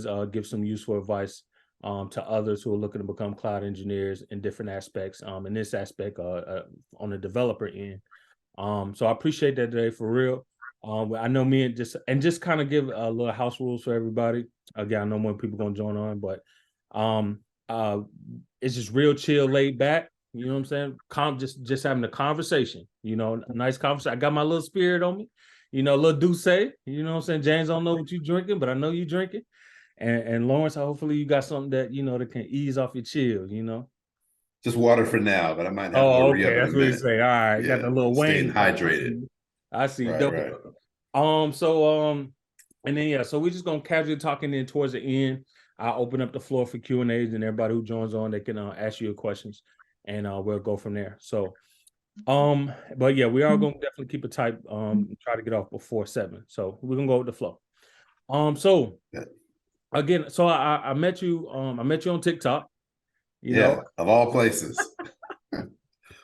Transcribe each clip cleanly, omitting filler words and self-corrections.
well as give some useful advice to others who are looking to become cloud engineers in different aspects. In this aspect, on the developer end. So I appreciate that today for real. I know me and just kind of give a little house rules for everybody. Again, I know more people gonna join on, but it's just real chill, laid back. You know what I'm saying? Just having a conversation. You know, a nice conversation. I got my little spirit on me. You know, a little Douce. You know what I'm saying? James, don't know what you drinking, but I know you drinking. And Lawrence, hopefully you got something that that can ease off your chill. You know. Just water for now, but I might have more Oh, re-up okay. in a That's what you minute. say. All right, got Yeah, the little staying Wayne. hydrated. I see. Right, right. And then so we're just gonna casually talking in towards the end. I'll open up the floor for Q&As, and everybody who joins on, they can ask you questions, and we'll go from there. So, but yeah, we are gonna definitely keep it tight. Try to get off before 7. So we're gonna go with the flow. So Yeah. again, so I met you. I met you on TikTok. You know, Of all places. who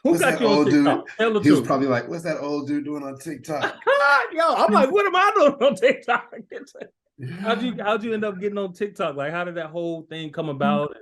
What's got that you on old TikTok? dude? Tell the He was truth. probably like, what's that old dude doing on TikTok? Yo, I'm like, what am I doing on TikTok? How'd you end up getting on TikTok? Like, how did that whole thing come about?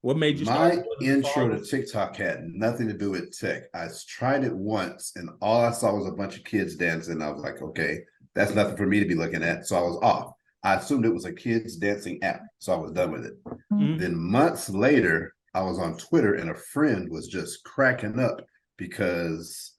What made you start My building intro to followers? TikTok had nothing to do with tech. I tried it once, and all I saw was a bunch of kids dancing. I was like, okay, that's nothing for me to be looking at. So I was off. I assumed it was a kids dancing app, so I was done with it. Then months later, I was on Twitter, and a friend was just cracking up because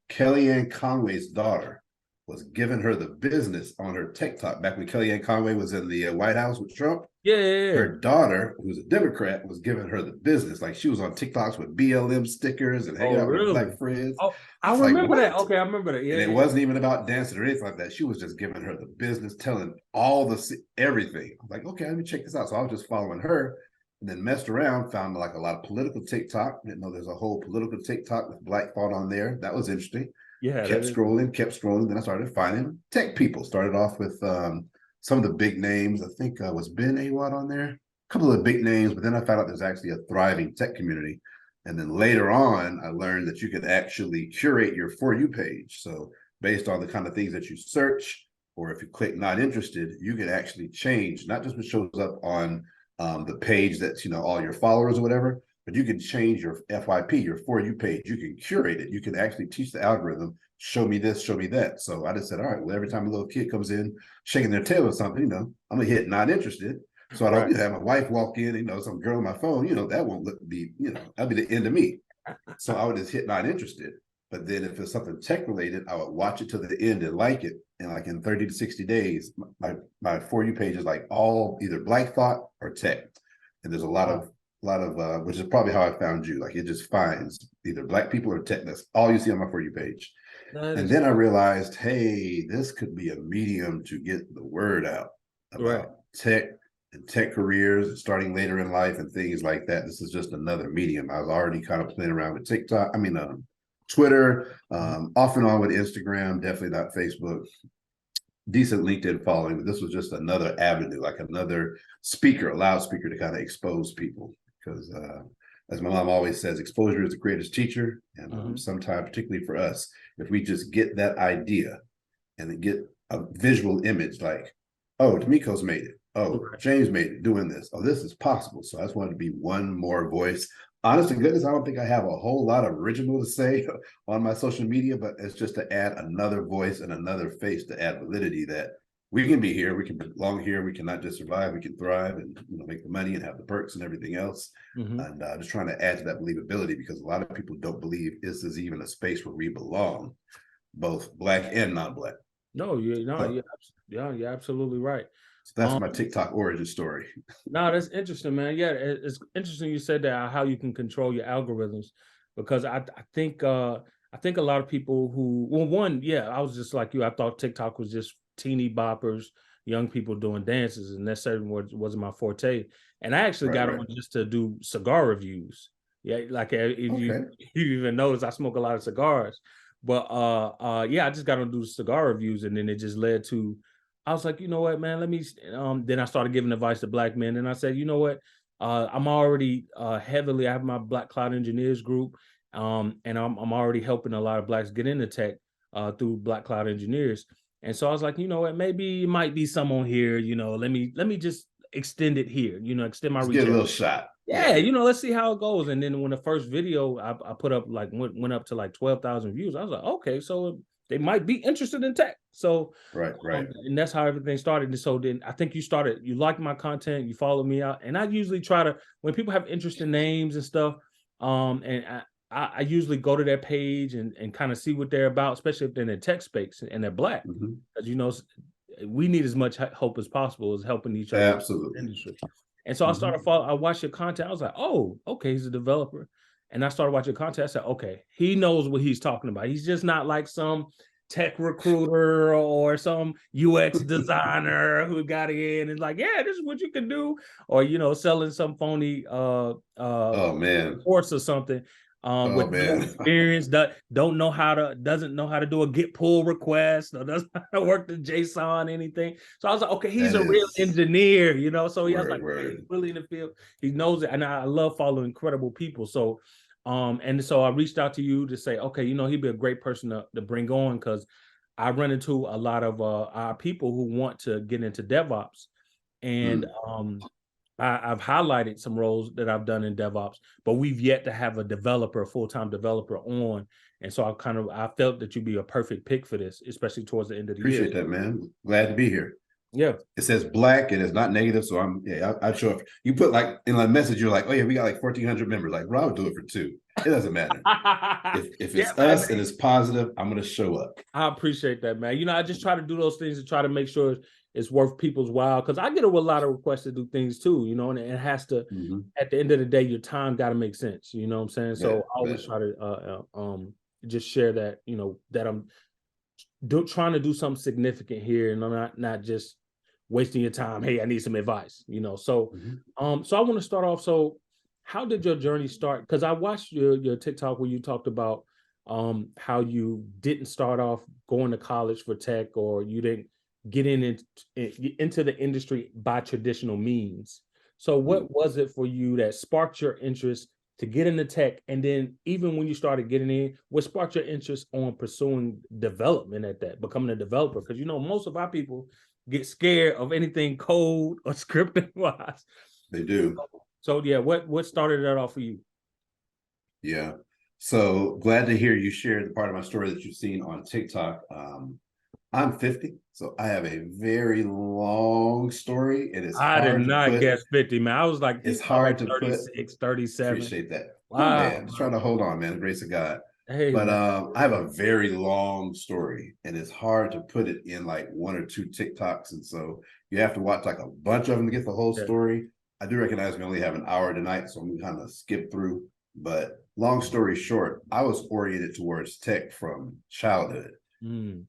Kellyanne Conway's daughter was giving her the business on her TikTok back when Kellyanne Conway was in the White House with Trump. Yeah. Her daughter, who's a Democrat, was giving her the business. Like she was on TikToks with BLM stickers and hanging out with her black friends. Oh, I I was remember like, that. Okay, I remember that. Yeah, and it wasn't even about dancing or anything like that. She was just giving her the business, telling all the everything. I was like, okay, let me check this out. So I was just following her, and then messed around, found like a lot of political TikTok. Didn't know there's a whole political TikTok with black thought on there. That was interesting. Yeah. Kept scrolling. Then I started finding tech people. Started off with some of the big names. I think was Ben Awad on there. A couple of big names, but then I found out there's actually a thriving tech community. And then later on, I learned that you could actually curate your For You page. So based on the kind of things that you search, or if you click not interested, you can actually change not just what shows up on the page that's all your followers or whatever, but you can change your FYP, your For You page. You can curate it. You can actually teach the algorithm, show me this, show me that. So I just said, all right, well, every time a little kid comes in shaking their tail or something, I'm gonna hit not interested. So I don't have my wife walk in, some girl on my phone, that won't that'll be the end of me. So I would just hit not interested. But then if it's something tech related, I would watch it to the end and like it. And like in 30 to 60 days, my For You page is like all either black thought or tech. And there's a lot of which is probably how I found you. Like it just finds either black people or tech. That's all you see on my For You page. And then I realized, hey, this could be a medium to get the word out about tech and tech careers starting later in life and things like that. This is just another medium. I was already kind of playing around with TikTok. Twitter, off and on with Instagram, definitely not Facebook. Decent LinkedIn following, but this was just another avenue, like another speaker, a loudspeaker to kind of expose people. Because as my mom always says, exposure is the greatest teacher. And sometimes, particularly for us, if we just get that idea and then get a visual image like, oh, D'Amico's made it. Oh, James made it doing this. Oh, this is possible. So I just wanted to be one more voice. Honest to goodness, I don't think I have a whole lot of original to say on my social media, but it's just to add another voice and another face to add validity that we can be here, we can belong here, we can not just survive, we can thrive and make the money and have the perks and everything else. And just trying to add to that believability because a lot of people don't believe this is even a space where we belong, both black and non-black. You're absolutely right. So that's my TikTok origin story. No, that's interesting, man. Yeah, it's interesting you said that how you can control your algorithms because I think a lot of people who I was just like you. I thought TikTok was just teeny boppers, young people doing dances, and that certainly wasn't my forte. And I actually got on just to do cigar reviews. Yeah, like if you even notice, I smoke a lot of cigars. But I just got on to do cigar reviews, and then it just led to. I was like, you know what, man, let me, then I started giving advice to black men. And I said, you know what, I'm already I have my Black Cloud Engineers group. And I'm already helping a lot of blacks get into tech through Black Cloud Engineers. And so I was like, you know what, maybe it might be some on here, let me just extend it here, extend my Let's reach get a out. little shot. Yeah, let's see how it goes. And then when the first video I put up went up to like 12,000 views, I was like, okay, so they might be interested in tech. So Right. and that's how everything started. And so then I think you like my content, you follow me out. And I usually try to, when people have interest in names and stuff, and I usually go to their page and kind of see what they're about, especially if they're in the tech space and they're Black. Because we need as much hope as possible as helping each other Absolutely. in the industry. And so I watched your content. I was like, oh, okay, he's a developer. And I started watching content. I said, okay, he knows what he's talking about. He's just not like some tech recruiter or some UX designer who got in and like, yeah, this is what you can do. Or, selling some phony Oh man. course or something. With no experience, doesn't know how to do a get pull request, or doesn't know how to work the JSON, anything. So I was like, okay, he's a real engineer, So he was like, he's really in the field. He knows it. And I love following incredible people. So and so I reached out to you to say, okay, he'd be a great person to bring on, because I run into a lot of our people who want to get into DevOps. And I've highlighted some roles that I've done in DevOps, but we've yet to have a full-time developer on. And so I felt that you'd be a perfect pick for this, especially towards the end of the year. Appreciate that, man. Glad to be here. Yeah. It says Black and it's not negative. So I'd show up. You put like in my message, you're like, oh yeah, we got like 1,400 members. Like, bro, I would do it for 2. It doesn't matter. if it's us and it's positive, I'm going to show up. I appreciate that, man. I just try to do those things to try to make sure it's worth people's while, because I get a lot of requests to do things too, and it has to, at the end of the day, your time got to make sense. You know what I'm saying? So I always try to just share that, that I'm trying to do something significant here, and I'm not just wasting your time. Hey, I need some advice, So so I want to start off. So how did your journey start? Because I watched your TikTok where you talked about how you didn't start off going to college for tech, or you didn't get into the industry by traditional means. So what was it for you that sparked your interest to get into tech? And then even when you started getting in, what sparked your interest on pursuing development at that, becoming a developer? Because most of our people get scared of anything code or scripting wise. They do. So yeah, what started that off for you? Yeah. So glad to hear you share the part of my story that you've seen on TikTok. I'm 50, so I have a very long story. It is I did not guess 50, man. I was like, it's hard like to 36, 37. Appreciate that. Wow. Oh, man, just trying to hold on, man. The grace of God. Hey, but I have a very long story, and it's hard to put it in like 1 or 2 TikToks, and so you have to watch like a bunch of them to get the whole story. I do recognize we only have an hour tonight, so I'm gonna kind of skip through. But long story short, I was oriented towards tech from childhood.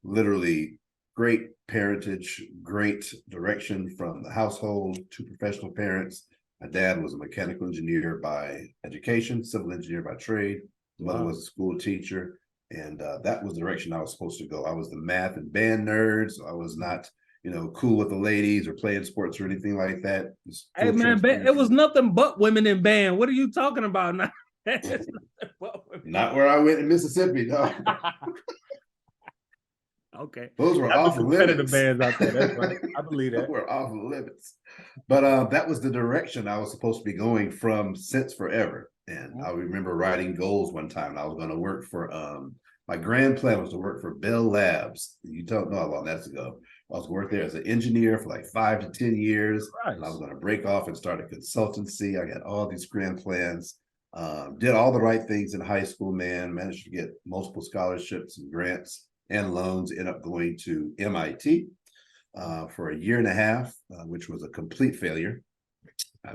Literally great parentage, great direction from the household, 2 professional parents. My dad was a mechanical engineer by education, civil engineer by trade. Mother was a school teacher, and that was the direction I was supposed to go. I was the math and band nerd, so I was not, cool with the ladies or playing sports or anything like that. Hey man, it was nothing but women in band. What are you talking about now? Not where I went in Mississippi, no. Okay, those were off limits. Bands out there. That's right. I believe that. We're off limits. But that was the direction I was supposed to be going from since forever. And I remember writing goals one time. I was going to work for my grand plan was to work for Bell Labs. You don't know how long that's ago. I was going to work there as an engineer for like 5 to 10 years. Nice. And I was going to break off and start a consultancy. I got all these grand plans. Did all the right things in high school, man. Managed to get multiple scholarships and grants and loans. Ended up going to MIT for 1.5 years, which was a complete failure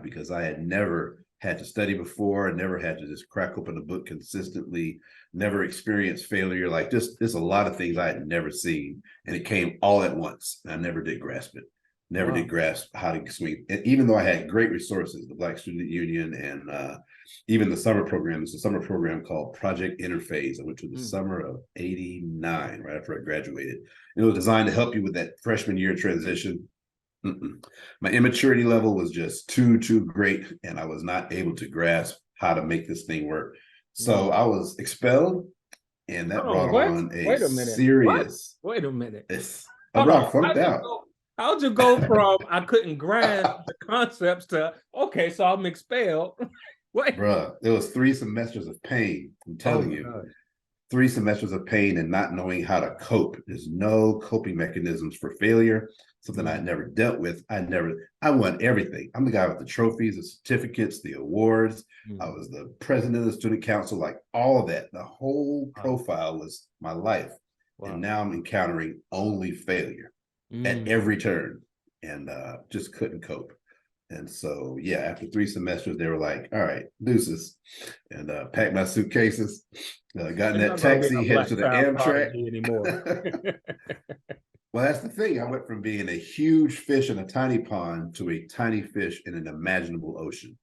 because I had never had to study before, never had to just crack open a book consistently, never experienced failure. Like there's a lot of things I had never seen, and it came all at once. And I never did grasp it. Never did grasp how to swing. And even though I had great resources, the Black Student Union and even the summer program, there's a summer program called Project Interphase. I went to the summer of '89, right after I graduated. It was designed to help you with that freshman year transition. My immaturity level was just too great, and I was not able to grasp how to make this thing work. So I was expelled, and that brought on a serious. Wait a minute. A Hold on. rock flunked out. How'd you go from I couldn't grasp the concepts to okay, so I'm expelled? Wait. Bruh, it was 3 semesters of pain. I'm Oh telling my you. God. 3 semesters of pain and not knowing how to cope. There's no coping mechanisms for failure, something I never dealt with. I won everything. I'm the guy with the trophies, the certificates, the awards. I was the president of the student council, like all of that. The whole profile was my life. And now I'm encountering only failure at every turn and just couldn't cope. And so, yeah, after 3 semesters, they were like, all right, deuces. And packed my suitcases, got in that taxi, headed to the Amtrak. Anymore. Well, that's the thing. I went from being a huge fish in a tiny pond to a tiny fish in an imaginable ocean.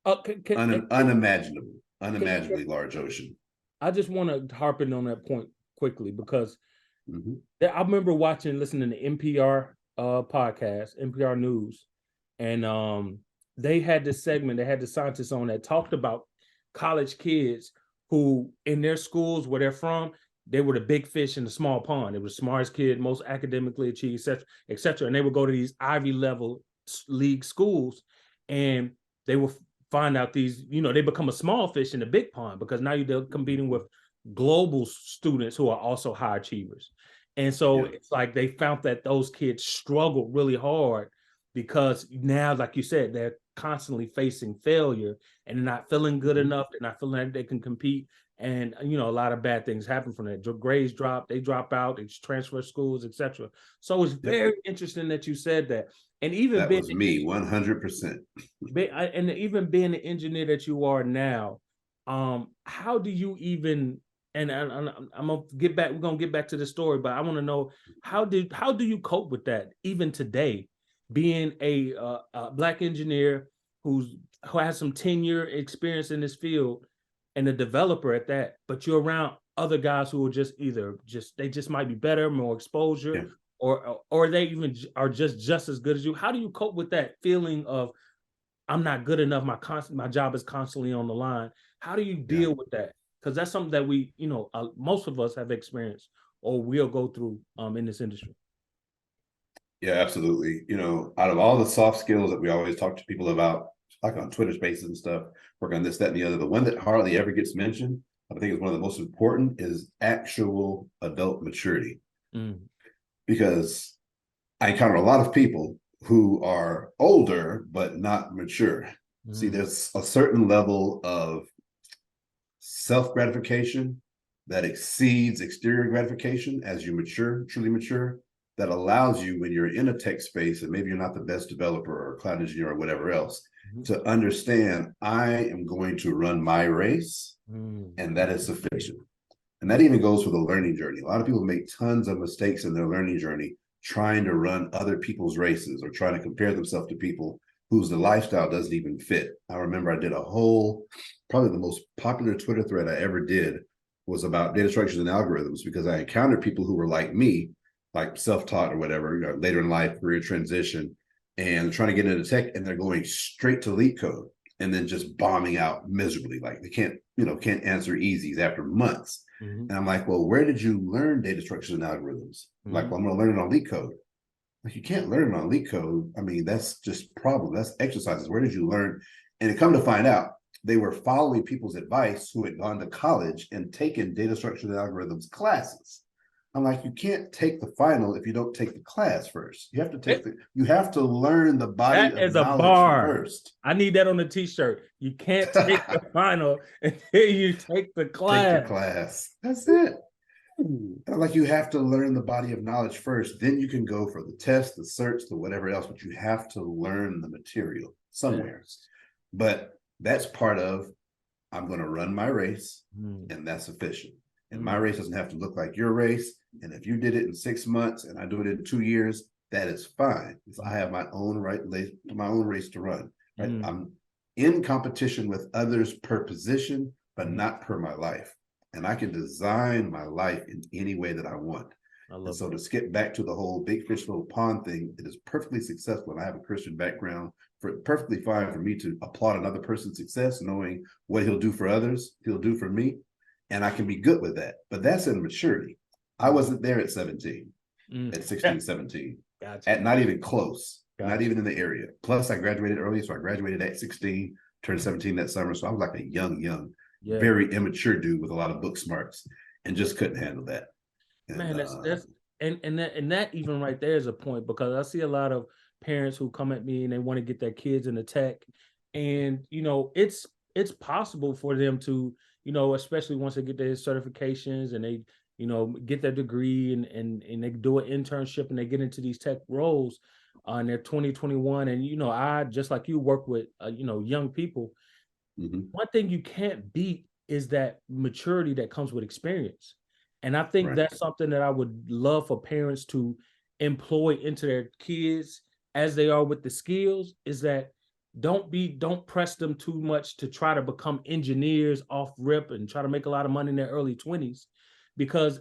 Unimaginably large ocean. I just want to harp in on that point quickly because I remember listening to NPR podcast, NPR News, and they had this segment, they had the scientists on that talked about college kids who in their schools where they're from, they were the big fish in the small pond. They were the smartest kid, most academically achieved, et cetera, et cetera. And they would go to these Ivy level league schools and they would find out these, they become a small fish in the big pond because now they're competing with global students who are also high achievers. And so it's like they found that those kids struggled really hard because now, like you said, they're constantly facing failure and they're not feeling good enough. They're not feeling like they can compete. And, a lot of bad things happen from that. Grades drop, they drop out, they transfer schools, etc. So it's very interesting that you said that. And even that was me, 100%. And even being the engineer that you are now, how do you even, and I'm gonna get back, we're gonna get back to the story, but I want to know how do you cope with that even today, being a Black engineer who has some tenure experience in this field and a developer at that, but you're around other guys who are they just might be better, more exposure, or they even are just as good as you. How do you cope with that feeling of I'm not good enough, my job is constantly on the line? How do you deal with that? Because that's something that we, most of us have experienced or will go through in this industry. Yeah, absolutely. Out of all the soft skills that we always talk to people about, like on Twitter Spaces and stuff, work on this, that, and the other, the one that hardly ever gets mentioned, I think is one of the most important, is actual adult maturity. Because I encounter a lot of people who are older but not mature. See, there's a certain level of self-gratification that exceeds exterior gratification as you mature, truly mature, that allows you, when you're in a tech space and maybe you're not the best developer or cloud engineer or whatever else, to understand I am going to run my race and that is sufficient. And that even goes for the learning journey. A lot of people make tons of mistakes in their learning journey trying to run other people's races or trying to compare themselves to people whose the lifestyle doesn't even fit. I remember I did probably the most popular Twitter thread I ever did was about data structures and algorithms, because I encountered people who were like me, like self-taught or whatever, later in life, career transition, and trying to get into tech, and they're going straight to leak code and then just bombing out miserably. Like they can't answer easies after months. And I'm like, well, where did you learn data structures and algorithms? Like, well, I'm going to learn it on leak code. Like, you can't learn it on leak code. I mean, that's just problem. That's exercises. Where did you learn? And it come to find out, they were following people's advice who had gone to college and taken data structures and algorithms classes. I'm like, you can't take the final if you don't take the class first. You have to you have to learn the body of knowledge first. I need that on the t-shirt. You can't take the final until you take the class. Take the class. That's it. Like, you have to learn the body of knowledge first. Then you can go for the test, the search, the whatever else, but you have to learn the material somewhere. But that's part of, I'm going to run my race and that's sufficient. And my race doesn't have to look like your race. And if you did it in 6 months and I do it in 2 years, that is fine. Because I have my own race to run. Right? I'm in competition with others per position, but not per my life. And I can design my life in any way that I want. And so to skip back to the whole big fish little pond thing, it is perfectly successful. And I have a Christian background, perfectly fine for me to applaud another person's success, knowing what he'll do for others, he'll do for me. And I can be good with that. But that's in maturity. I wasn't there at 17. at 16, 17. Gotcha. At not even close, not Gotcha. even in the area. Plus, I graduated early, so I graduated at 16, turned 17 that summer. So I was like a young, Yeah. very immature dude with a lot of book smarts, and just couldn't handle that. And Man, that's and that even right there is a point, because I see a lot of parents who come at me and they want to get their kids into tech, and it's possible for them to, especially once they get their certifications and they get their degree, and they do an internship and they get into these tech roles, and they're 2021, and I, just like you, work with young people. mm-hmm. One thing you can't beat is that maturity that comes with experience. And I think Right. that's something that I would love for parents to employ into their kids as they are with the skills, is that don't press them too much to try to become engineers off rip and try to make a lot of money in their early 20s, because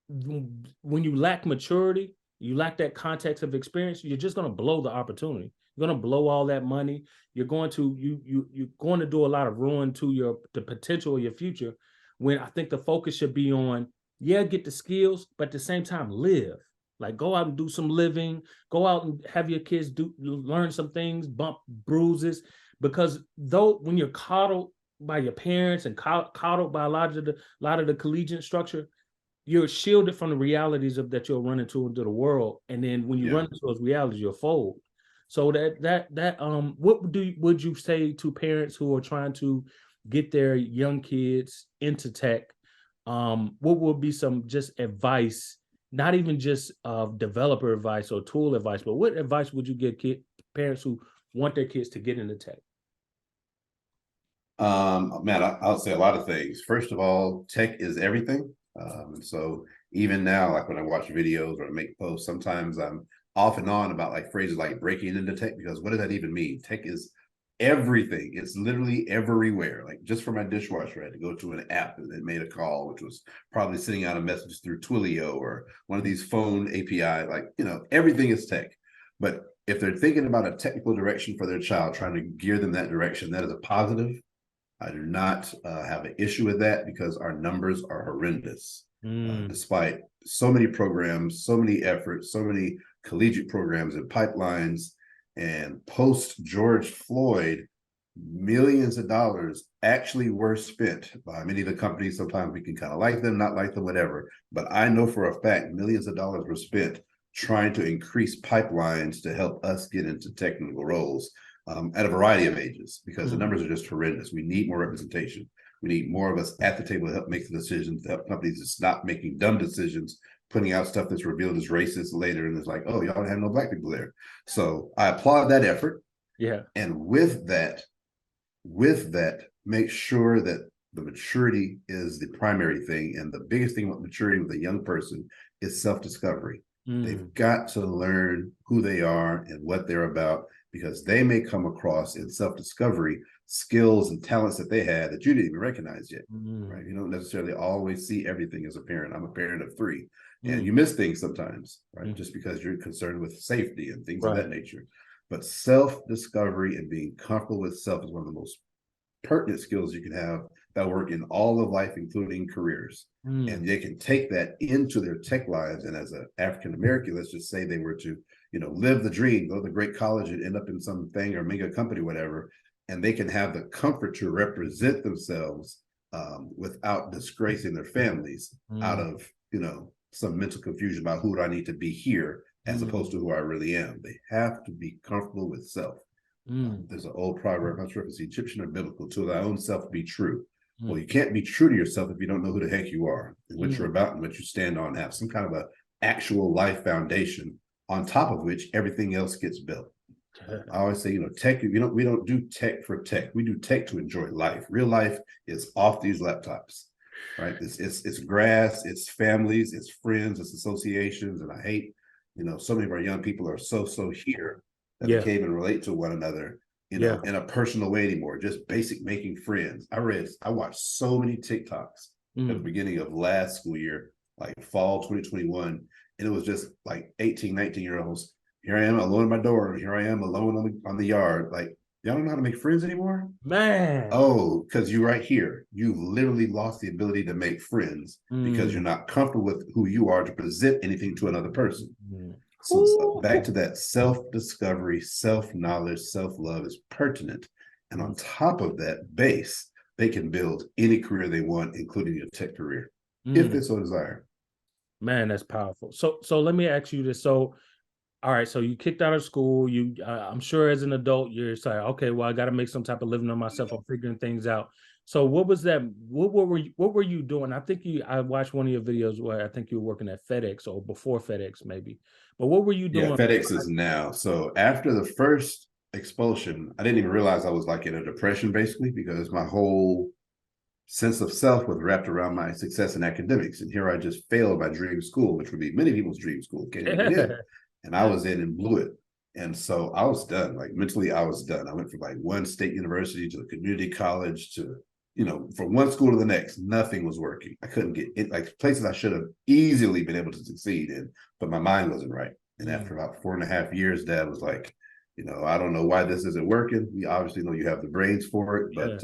when you lack maturity, you lack that context of experience, you're just going to blow the opportunity. You're going to blow all that money. You're going to you're going to do a lot of ruin to the potential of your future. When I think the focus should be on, yeah, get the skills, but at the same time live. Like, go out and do some living. Go out and have your kids learn some things, bump bruises, because though when you're coddled by your parents and coddled by a lot of the collegiate structure, you're shielded from the realities of that you'll run into the world, and then when you run into those realities, you'll fold. So what would you say to parents who are trying to get their young kids into tech? What would be some just advice, not even just developer advice or tool advice, but what advice would you give parents who want their kids to get into tech? Man, I'll say a lot of things. First of all, tech is everything. And so even now, like when I watch videos or I make posts, sometimes I'm off and on about like phrases like breaking into tech, because what does that even mean? Tech is everything. It's literally everywhere. Like just for my dishwasher, I had to go to an app and it made a call, which was probably sending out a message through Twilio or one of these phone API. Like, everything is tech. But if they're thinking about a technical direction for their child, trying to gear them that direction, that is a positive. I do not have an issue with that, because our numbers are horrendous. Despite so many programs, so many efforts, so many collegiate programs and pipelines, and post George Floyd, millions of dollars actually were spent by many of the companies. Sometimes we can kind of like them, not like them, whatever. But I know for a fact millions of dollars were spent trying to increase pipelines to help us get into technical roles. At a variety of ages, because the numbers are just horrendous. We need more representation. We need more of us at the table to help make the decisions, to help companies to stop making dumb decisions, putting out stuff that's revealed as racist later, and it's like, oh, y'all don't have no Black people there. So I applaud that effort. Yeah. And with that, make sure that the maturity is the primary thing. And the biggest thing with maturity with a young person is self-discovery. They've got to learn who they are and what they're about, because they may come across in self-discovery skills and talents that they had that you didn't even recognize yet, right? You don't necessarily always see everything as a parent. I'm a parent of 3, and you miss things sometimes, right? Just because you're concerned with safety and things of that nature. But self-discovery and being comfortable with self is one of the most pertinent skills you can have that work in all of life, including careers. And they can take that into their tech lives. And as an African American, let's just say they were to, live the dream, go to great college and end up in something or mega company, whatever, and they can have the comfort to represent themselves without disgracing their families out of, some mental confusion about who do I need to be here as opposed to who I really am. They have to be comfortable with self. There's an old proverb, I'm not sure if it's Egyptian or biblical: to thy own self be true. Well, you can't be true to yourself if you don't know who the heck you are and what you're about and what you stand on. Have some kind of a actual life foundation on top of which everything else gets built. I always say, tech, we don't do tech for tech. We do tech to enjoy life. Real life is off these laptops, right? It's grass, it's families, it's friends, it's associations. And I hate, so many of our young people are so here that they can't even relate to one another, in a personal way anymore. Just basic making friends. I watched so many TikToks at the beginning of last school year, like fall 2021. And it was just like 18, 19-year-olds. Here I am alone in my door. Here I am alone on the yard. Like, Y'all don't know how to make friends anymore? Man. Oh, because you're right here. You've literally lost the ability to make friends because you're Mm. not comfortable with who you are to present anything to another person. Mm. So back to that self-discovery, self-knowledge, self-love is pertinent. And on top of that base, they can build any career they want, including a tech career, if they Mm. so desire. Man, that's powerful. So let me ask you this. So all right, so you kicked out of school. You, I'm sure, as an adult, you're like, okay, well, I got to make some type of living on myself. I'm figuring things out. So, what was that? What were you doing? I watched one of your videos where I think you were working at FedEx or before FedEx, maybe. But what were you Yeah, doing? FedEx is now. So after the first expulsion, I didn't even realize I was like in a depression basically because my whole sense of self was wrapped around my success in academics. And here I just failed my dream school, which would be many people's dream school, can't even get in. And I was in and blew it. And so I was done. Like mentally, I was done. I went from like one state university to a community college to, from one school to the next, nothing was working. I couldn't get in, like places I should have easily been able to succeed in, but my mind wasn't right. And after about 4.5 years, Dad was like, I don't know why this isn't working. We obviously know you have the brains for it, but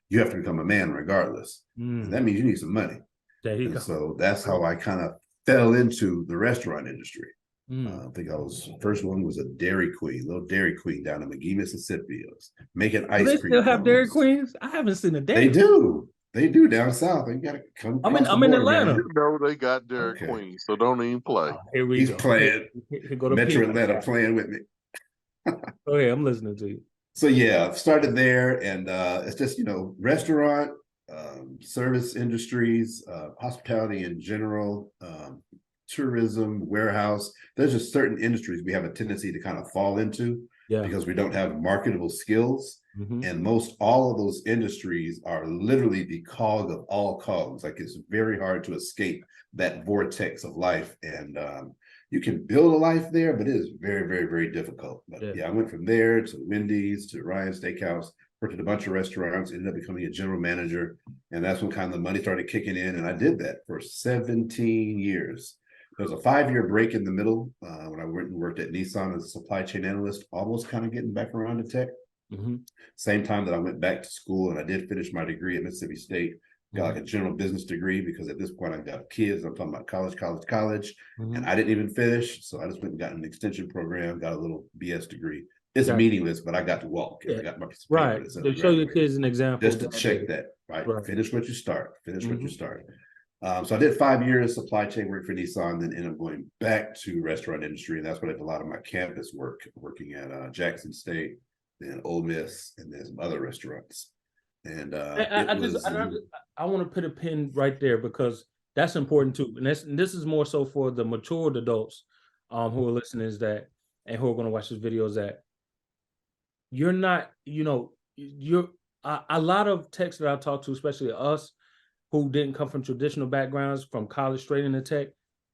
you have to become a man regardless. And that means you need some money. There you And go. so that's how I kind of fell into the restaurant industry. I think first one was a Dairy Queen, little Dairy Queen down in McGee, Mississippi. It was making Do ice they cream still have Dairy cones. Queens? I haven't seen a They Dairy Queen. do. They do down south. You got to come across the I'm in border, man. Atlanta. You know they got Dairy Queen, so don't even play. Here we He's go. playing. Here go to Metro P. Atlanta playing with me. Go ahead, I'm listening to you. So yeah, started there, and it's just restaurant, service industries, hospitality in general, tourism, warehouse. There's just certain industries we have a tendency to kind of fall into because we don't have marketable skills. And most all of those industries are literally the cog of all cogs. Like it's very hard to escape that vortex of life. And you can build a life there, but it is very, very, very difficult. But yeah, I went from there to Wendy's to Ryan Steakhouse, worked at a bunch of restaurants, ended up becoming a general manager. And that's when kind of the money started kicking in. And I did that for 17 years. There was a 5-year break in the middle when I went and worked at Nissan as a supply chain analyst, almost kind of getting back around to tech. Same time that I went back to school, and I did finish my degree at Mississippi State. Got like a general business degree because at this point I got kids. I'm talking about college, and I didn't even finish. So I just went and got an extension program, got a little BS degree. It's meaningless, but I got to walk. I got my piece of paper that says To show your kids an example. Just to check that, right? Finish what you start. Finish what you start. So I did 5 years supply chain work for Nissan, then ended up going back to restaurant industry, and that's what I did a lot of my campus work, working at Jackson State, then Ole Miss, and then some other restaurants. And I want to put a pin right there because that's important too. And this is more so for the matured adults who are listening and who are going to watch this video is that you're not, a lot of techs that I talk to, especially us who didn't come from traditional backgrounds, from college straight into tech,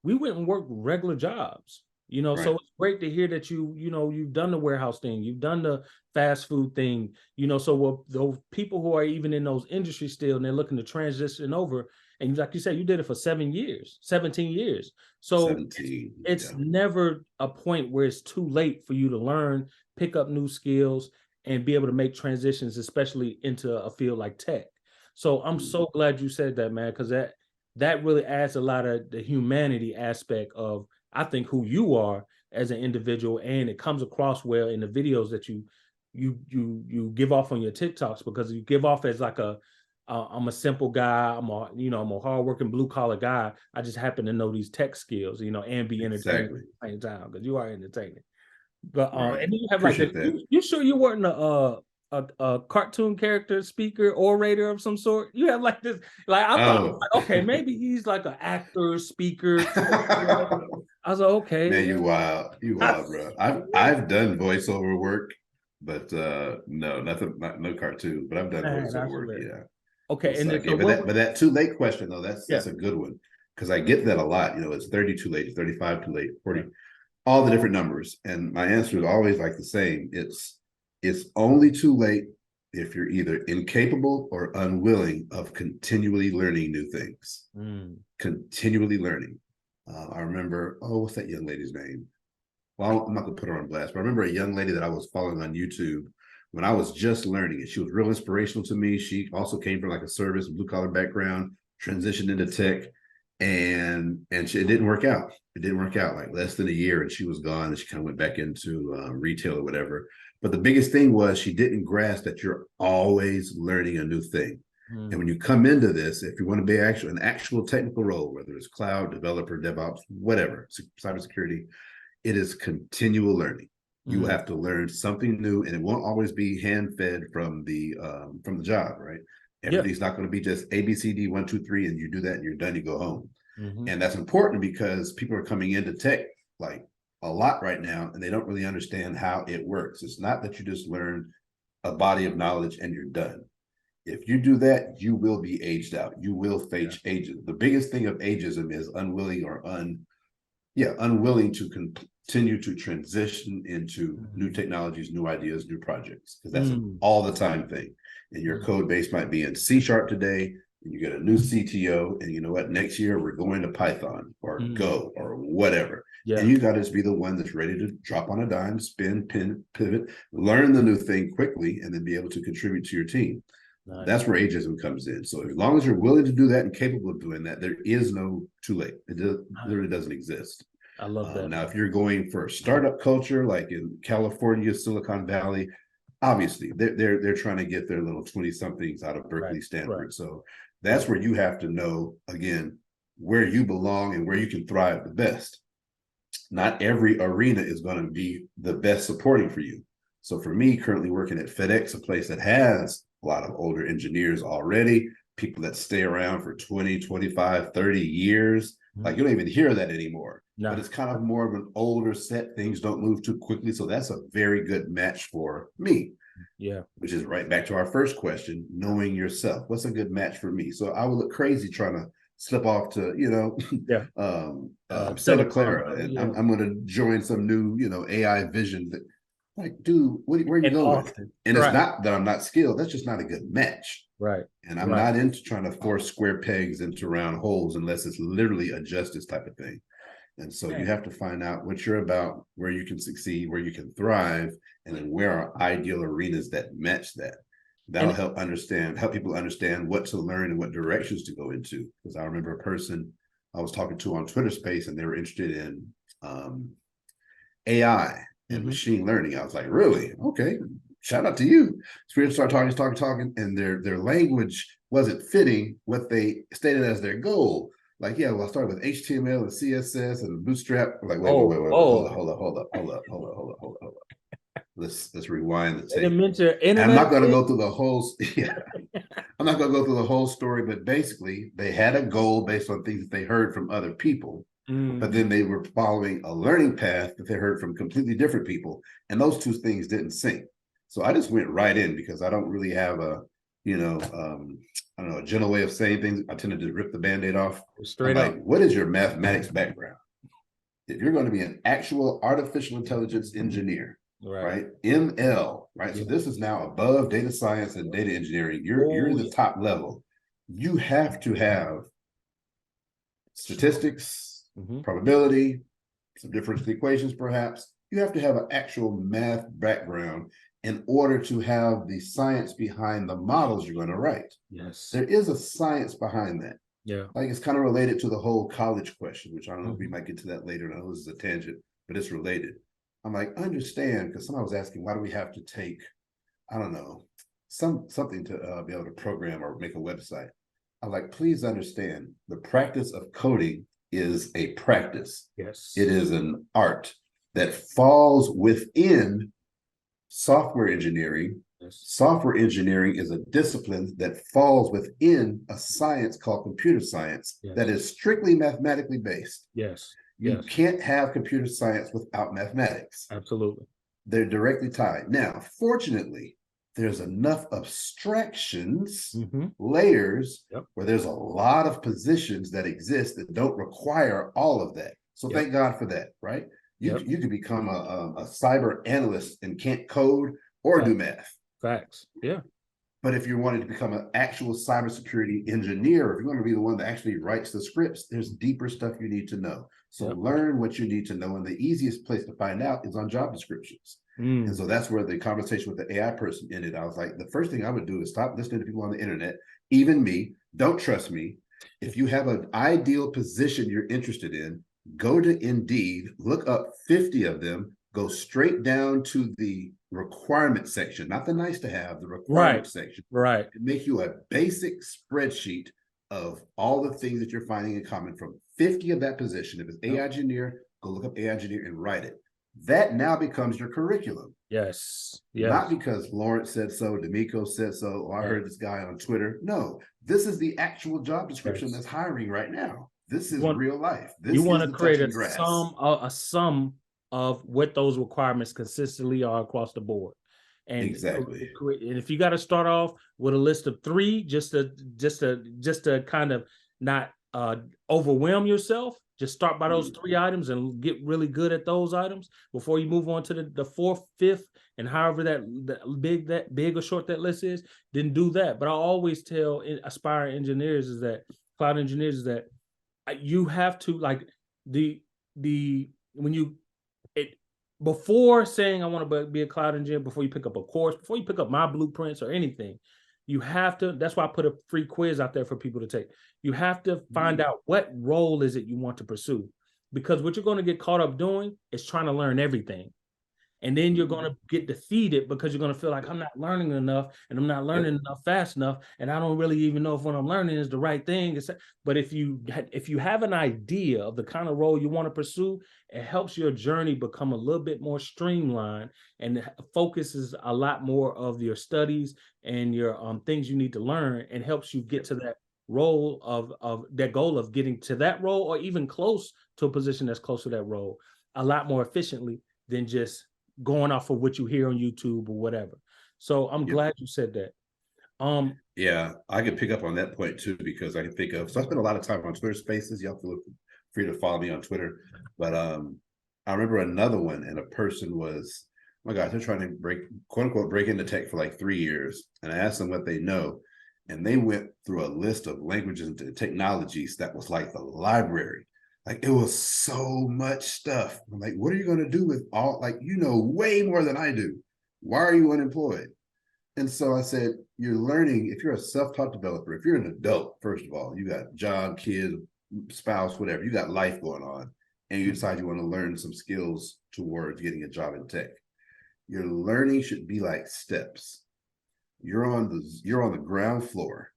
we went and worked regular jobs. So it's great to hear that you've done the warehouse thing, you've done the fast food thing, so those people who are even in those industries still, and they're looking to transition over, and like you said, you did it for 17 years. So 17, it's never a point where it's too late for you to learn, pick up new skills, and be able to make transitions, especially into a field like tech. So I'm so glad you said that, man, because that really adds a lot of the humanity aspect of, I think, who you are as an individual, and it comes across well in the videos that you give off on your TikToks, because you give off as like I'm a simple guy, I'm a hardworking blue collar guy. I just happen to know these tech skills, and be entertaining at the same time, because you are entertaining. But and then you have you sure you weren't a cartoon character, speaker, orator of some sort? You have like this, like I thought, okay, maybe he's like an actor, speaker. I was like, okay, man, you wild, bro. I've done voiceover work, but no, no cartoon. But I've done voiceover work. Yeah. Okay, and then, but that too late question though, that's a good one, because I get that a lot. It's 30 too late, 35 too late, 40, all the different numbers, and my answer is always like the same. It's only too late if you're either incapable or unwilling of continually learning new things. Continually learning. I remember, what's that young lady's name? Well, I'm not gonna put her on blast, but I remember a young lady that I was following on YouTube when I was just learning it. She was real inspirational to me. She also came from like a service, blue collar background, transitioned into tech, and it didn't work out. It didn't work out, like less than a year, and she was gone, and she kind of went back into retail or whatever. But the biggest thing was she didn't grasp that you're always learning a new thing. And when you come into this, if you want to be an actual technical role, whether it's cloud, developer, DevOps, whatever, cybersecurity, it is continual learning. You will have to learn something new, and it won't always be hand-fed from the job, right? Everything's not going to be just A, B, C, D, 1, 2, 3, and you do that and you're done, you go home. And that's important because people are coming into tech like a lot right now, and they don't really understand how it works. It's not that you just learn a body of knowledge and you're done. If you do that, you will be aged out. You will face ageism. The biggest thing of ageism is unwilling to continue to transition into new technologies, new ideas, new projects, because that's an all the time thing. And your code base might be in C# today, and you get a new CTO, and you know what? Next year we're going to Python or Go or whatever. And you got to be the one that's ready to drop on a dime, spin, pivot, learn the new thing quickly, and then be able to contribute to your team. Nice. That's where ageism comes in. So as long as you're willing to do that and capable of doing that, there is no too late. It literally doesn't exist. I love that. Now, if you're going for a startup culture, like in California, Silicon Valley, obviously they're trying to get their little 20-somethings out of Berkeley, Stanford. So that's where you have to know, again, where you belong and where you can thrive the best. Not every arena is going to be the best supporting for you. So for me, currently working at FedEx, a place that has a lot of older engineers already, people that stay around for 20, 25, 30 years. Like you don't even hear that anymore. But it's kind of more of an older set. Things don't move too quickly. So that's a very good match for me. Yeah. Which is right back to our first question, knowing yourself. What's a good match for me? So I would look crazy trying to slip off to, Santa Clara, and I'm going to join some new, AI vision that, like, dude, where are you going? And it's not that I'm not skilled. That's just not a good match. Right. And I'm not into trying to force square pegs into round holes unless it's literally a justice type of thing. And so you have to find out what you're about, where you can succeed, where you can thrive, and then where are ideal arenas that match that. That'll help people understand what to learn and what directions to go into. Because I remember a person I was talking to on Twitter Space, and they were interested in AI and machine learning. I was like, really? Okay, shout out to you. So we started talking, and their language wasn't fitting what they stated as their goal. Like, yeah, well, I started with HTML and CSS and Bootstrap. I'm like, wait, hold up. Let's rewind the tape. And I'm not going to go through the whole. I'm not going to go through the whole story, but basically, they had a goal based on things that they heard from other people. But then they were following a learning path that they heard from completely different people, and those two things didn't sync. So I just went right in because I don't really have a, I don't know, a gentle way of saying things. I tend to just rip the Band-Aid off. Straight up. What is your mathematics background? If you're going to be an actual artificial intelligence engineer, right? ML, right? Yeah. So this is now above data science and data engineering. You're the top level. You have to have statistics, probability, some differential equations, perhaps. You have to have an actual math background in order to have the science behind the models you're going to write. Yes. There is a science behind that. Yeah. Like it's kind of related to the whole college question, which I don't know if we might get to that later. I know this is a tangent, but it's related. I'm like, understand, because somebody was asking, why do we have to take, I don't know, something to be able to program or make a website? I'm like, please understand, the practice of coding is a practice. Yes. It is an art that falls within software engineering. Yes. Software engineering is a discipline that falls within a science called computer science. Yes. That is strictly mathematically based. Yes. You can't have computer science without mathematics. Absolutely. They're directly tied. Now, fortunately, there's enough abstractions, layers, where there's a lot of positions that exist that don't require all of that. So thank God for that, right? You could become a cyber analyst and can't code or do math. Facts. Yeah. But if you wanted to become an actual cybersecurity engineer, if you want to be the one that actually writes the scripts, there's deeper stuff you need to know. So learn what you need to know. And the easiest place to find out is on job descriptions. And so that's where the conversation with the AI person ended. I was like, the first thing I would do is stop listening to people on the internet, even me. Don't trust me. If you have an ideal position you're interested in, go to Indeed, look up 50 of them, go straight down to the requirement section, not the nice to have, the requirement section. Right. And make you a basic spreadsheet of all the things that you're finding in common from 50 of that position. If it's AI engineer, go look up AI engineer and write it. That now becomes your curriculum. Yes. Not because Lawrence said so, D'Amico said so, or I heard this guy on Twitter. No, this is the actual job description that's hiring right now. This is real life. This you want to create a sum of what those requirements consistently are across the board. And exactly. And if you got to start off with a list of 3, just to kind of not overwhelm yourself, just start by those 3 items and get really good at those items before you move on to the 4th, 5th, and however that big or short that list is. Then do that. But I always tell aspiring engineers cloud engineers is that you have to before saying I want to be a cloud engineer, before you pick up a course, before you pick up my blueprints or anything, you have to, that's why I put a free quiz out there for people to take. You have to find out what role is it you want to pursue, because what you're going to get caught up doing is trying to learn everything. And then you're going to get defeated because you're going to feel like I'm not learning enough, and I'm not learning enough fast enough, and I don't really even know if what I'm learning is the right thing. But if you have an idea of the kind of role you want to pursue, it helps your journey become a little bit more streamlined, and focuses a lot more of your studies and your things you need to learn, and helps you get to that role of that goal of getting to that role, or even close to a position that's close to that role, a lot more efficiently than just going off of what you hear on YouTube or whatever. So I'm glad you said that. Yeah, I can pick up on that point too, because I can think of, so I spend a lot of time on Twitter Spaces. Y'all feel free to follow me on Twitter. But I remember another one, and a person was, oh my gosh, they're trying to quote unquote break into tech for like 3 years. And I asked them what they know, and they went through a list of languages and technologies that was like the library. Like, it was so much stuff. I'm like, what are you going to do with all, like, you know, way more than I do. Why are you unemployed? And so I said, you're learning, if you're a self-taught developer, if you're an adult, first of all, you got job, kids, spouse, whatever, you got life going on, and you decide you want to learn some skills towards getting a job in tech. Your learning should be like steps. You're on the ground floor.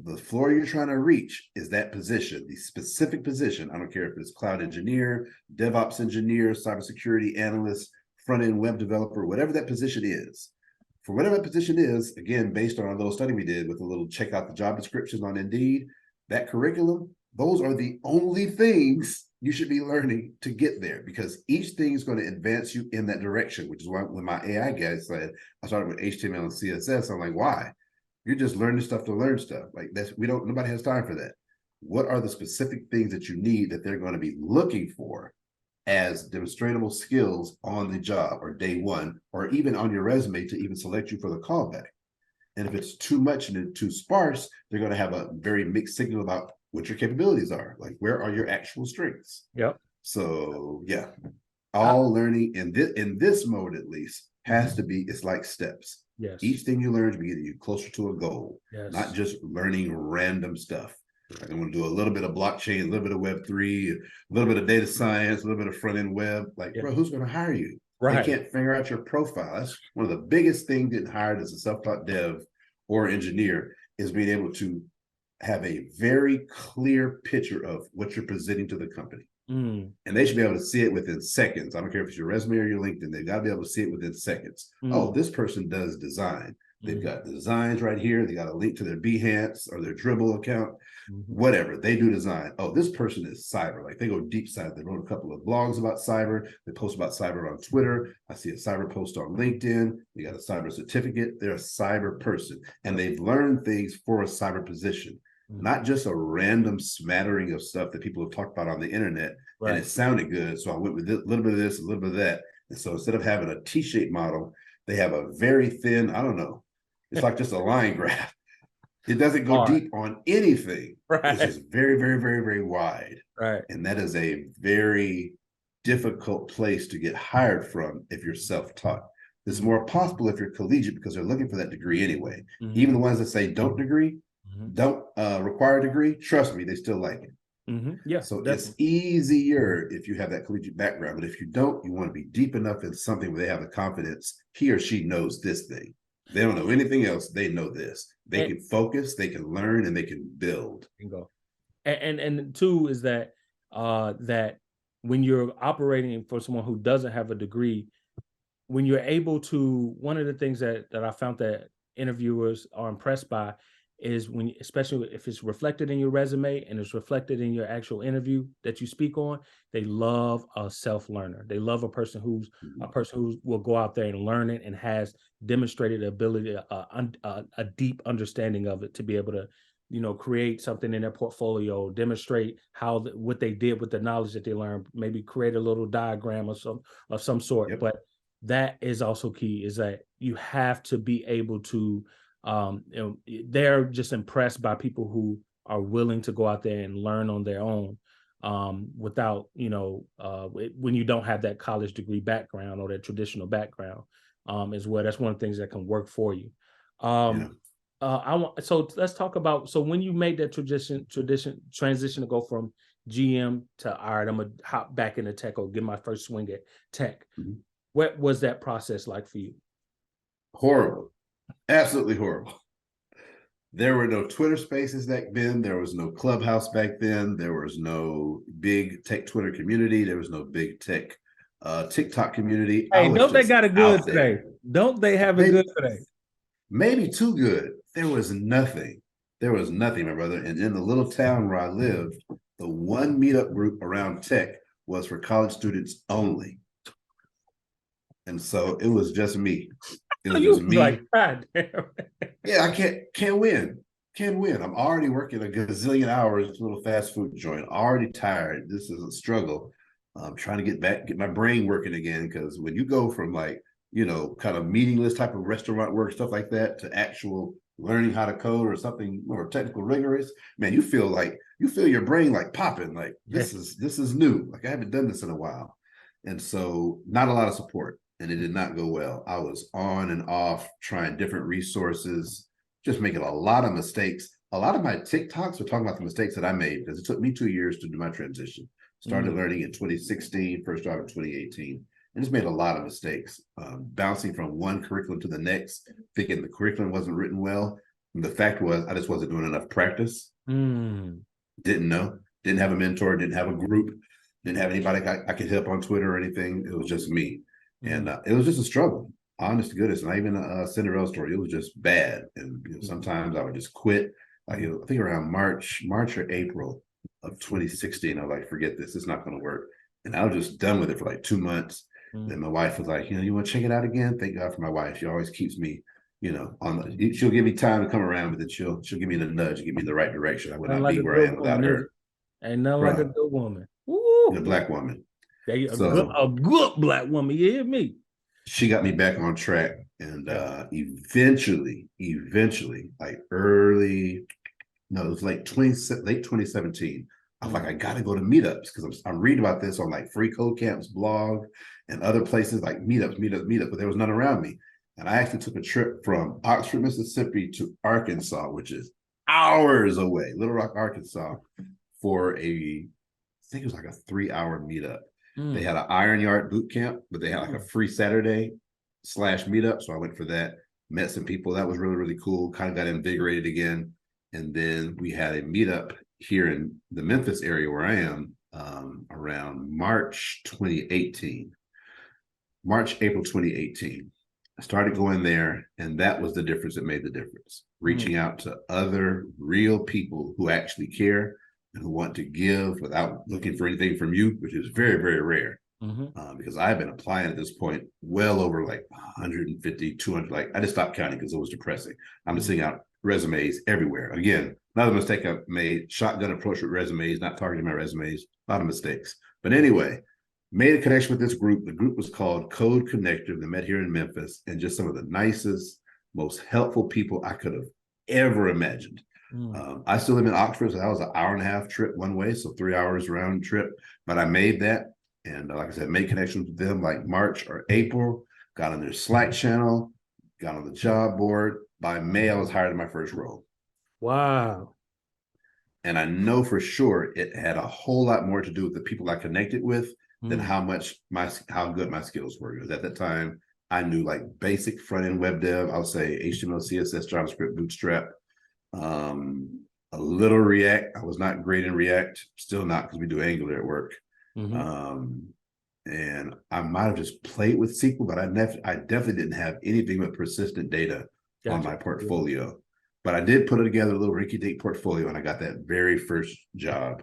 The floor you're trying to reach is that position, the specific position. I don't care if it's cloud engineer, DevOps engineer, cybersecurity analyst, front-end web developer, whatever that position is. For whatever that position is, again, based on our little study we did with a little check out the job descriptions on Indeed, that curriculum, those are the only things you should be learning to get there, because each thing is going to advance you in that direction, which is why when my AI guy said, I started with HTML and CSS, I'm like, why? You're just learning stuff to learn stuff. Like, nobody has time for that. What are the specific things that you need that they're going to be looking for as demonstratable skills on the job, or day one, or even on your resume to even select you for the callback? And if it's too much and too sparse, they're going to have a very mixed signal about what your capabilities are. Like, where are your actual strengths? Yep. So yeah, all learning in this mode at least has to be, it's like steps. Yes. Each thing you learn to be getting you closer to a goal, yes. not just learning random stuff. Like, I'm going to do a little bit of blockchain, a little bit of Web3, a little bit of data science, a little bit of front-end web. Like, bro, who's going to hire you? Right. They can't figure out your profile. That's one of the biggest things getting hired as a self-taught dev or engineer, is being able to have a very clear picture of what you're presenting to the company. And they should be able to see it within seconds. I don't care if it's your resume or your LinkedIn, they've got to be able to see it within seconds. Oh, this person does design. They've got the designs right here. They got a link to their Behance or their Dribble account, whatever. They do design. Oh, this person is cyber. Like, they go deep side. They wrote a couple of blogs about cyber. They post about cyber on Twitter. I see a cyber post on LinkedIn. They got a cyber certificate. They're a cyber person, and they've learned things for a cyber position. Not just a random smattering of stuff that people have talked about on the internet, and it sounded good, so I went with a little bit of this, a little bit of that. And so instead of having a T-shaped model, they have a very thin, I don't know, it's like just a line graph. It doesn't go Hard. deep on anything. Right. It's just very, very, very, very wide. Right. And that is a very difficult place to get hired from if you're self-taught. It's more possible if you're collegiate because they're looking for that degree anyway. Mm-hmm. Even the ones that say don't require a degree, trust me, they still like it. Mm-hmm. Yeah. So definitely. it's easier if you have that collegiate background. But if you don't, you want to be deep enough in something where they have the confidence he or she knows this thing. They don't know anything else. They know this. They can focus, they can learn, and they can build. Bingo. And two is that that when you're operating for someone who doesn't have a degree, when you're able to, one of the things that I found that interviewers are impressed by is when, especially if it's reflected in your resume and it's reflected in your actual interview that you speak on, they love a self-learner. They love a person who will go out there and learn it and has demonstrated ability, a deep understanding of it to be able to, create something in their portfolio, demonstrate what they did with the knowledge that they learned, maybe create a little diagram of some sort. Yep. But that is also key, is that you have to be able to, they're just impressed by people who are willing to go out there and learn on their own, without, when you don't have that college degree background or that traditional background, as well. That's one of the things that can work for you. So let's talk about, so when you made that transition to go from GM to, all right, I'm gonna hop back into tech or get my first swing at tech. Mm-hmm. What was that process like for you? Horrible. Absolutely horrible. There were no Twitter spaces back then. There was no Clubhouse back then. There was no big tech Twitter community. There was no big tech TikTok community. Hey, don't they got it good today? Don't they have it good today? Maybe too good. There was nothing. There was nothing, my brother. And in the little town where I lived, the one meetup group around tech was for college students only. And so it was just me. It was just me. Like, God damn. Yeah, I can't win. Can't win. I'm already working a gazillion hours at a little fast food joint. Already tired. This is a struggle. I'm trying to get my brain working again, because when you go from kind of meaningless type of restaurant work, stuff like that, to actual learning how to code or something more technical, rigorous, man, you feel your brain like popping, like this is new. Like I haven't done this in a while. And so not a lot of support. And it did not go well. I was on and off trying different resources, just making a lot of mistakes. A lot of my TikToks are talking about the mistakes that I made, because it took me 2 years to do my transition. Started learning in 2016, first job in 2018, and just made a lot of mistakes, bouncing from one curriculum to the next, thinking the curriculum wasn't written well. And the fact was, I just wasn't doing enough practice. Didn't know, didn't have a mentor, didn't have a group, didn't have anybody I could help on Twitter or anything. It was just me. And it was just a struggle, honest to goodness. Not even a Cinderella story. It was just bad. And sometimes I would just quit. I think around March or April of 2016, I was like, forget this. It's not going to work. And I was just done with it for like 2 months. Then my wife was like, you want to check it out again? Thank God for my wife. She always keeps me, she'll give me time to come around, but then she'll give me the nudge, give me the right direction. I would not be where I am without her. Ain't nothing like a good woman. Woo! A black woman. A good black woman, you hear me? She got me back on track, and eventually, like it was late 2017. I was like, I got to go to meetups, because I'm reading about this on like Free Code Camp's blog and other places, like meetups, but there was none around me. And I actually took a trip from Oxford, Mississippi to Arkansas, which is hours away, Little Rock, Arkansas, for I think it was like a 3-hour meetup. They had an Iron Yard boot camp, but they had like a free Saturday / meetup. So I went for that, met some people. That was really, really cool. Kind of got invigorated again. And then we had a meetup here in the Memphis area where I am, around April 2018. I started going there, and that was the difference that made the difference. Reaching out to other real people who actually care and who want to give without looking for anything from you, which is very, very rare. Because I've been applying at this point well over like 150, 200. Like I just stopped counting because it was depressing. I'm just sending out resumes everywhere. Again, another mistake I've made: shotgun approach with resumes, not targeting my resumes. A lot of mistakes. But anyway, made a connection with this group. The group was called Code Connective. They met here in Memphis, and just some of the nicest, most helpful people I could have ever imagined. Mm. I still live in Oxford, so that was an hour and a half trip one way, so 3 hours round trip. But I made that, and like I said, made connections with them like March or April. Got on their Slack channel, got on the job board. By May, I was hired in my first role. Wow. And I know for sure it had a whole lot more to do with the people I connected with than how good my skills were. Because at that time, I knew like basic front end web dev. I'll say HTML, CSS, JavaScript, Bootstrap, a little React. I was not great in React, still not, because we do Angular at work. And I might have just played with SQL, but I definitely didn't have anything but persistent data on my portfolio. But I did put it together, a little rinky-dink portfolio, and I got that very first job,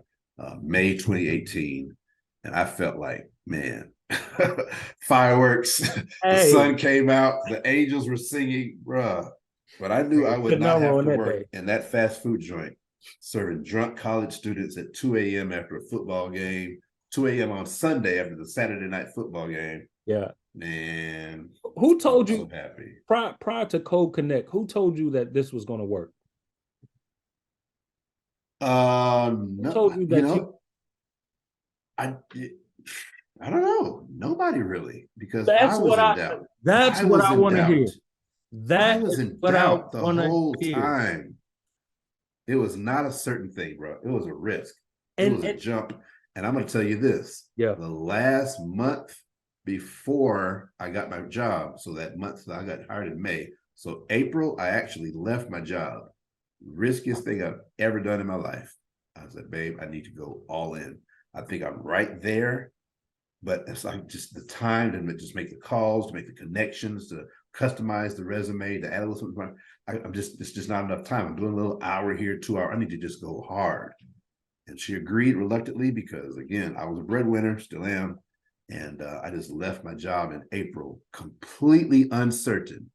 May 2018. And I felt like, man, fireworks, the sun came out, the angels were singing, bruh. But I knew I would not have to work in that fast food joint, serving drunk college students at 2 a.m. after a football game, 2 a.m. on Sunday after the Saturday night football game. Yeah. Man. Who told you, so happy. prior to Code Connect, who told you that this was going to work? No, told you that I don't know. Nobody really, because that's I was what in I doubt. that's what I want to hear. I was in doubt the whole time. It was not a certain thing, bro. It was a risk. It was a jump. And I'm going to tell you this. Yeah. The last month before I got my job, so that month that I got hired in May. So April, I actually left my job. Riskiest thing I've ever done in my life. I said, babe, I need to go all in. I think I'm right there. But it's like just the time to just make the calls, to make the connections, to customize the resume, to add a little something. It's just not enough time. I'm doing a little hour here, 2 hours. I need to just go hard. And she agreed reluctantly because, again, I was a breadwinner, still am. And I just left my job in April, completely uncertain,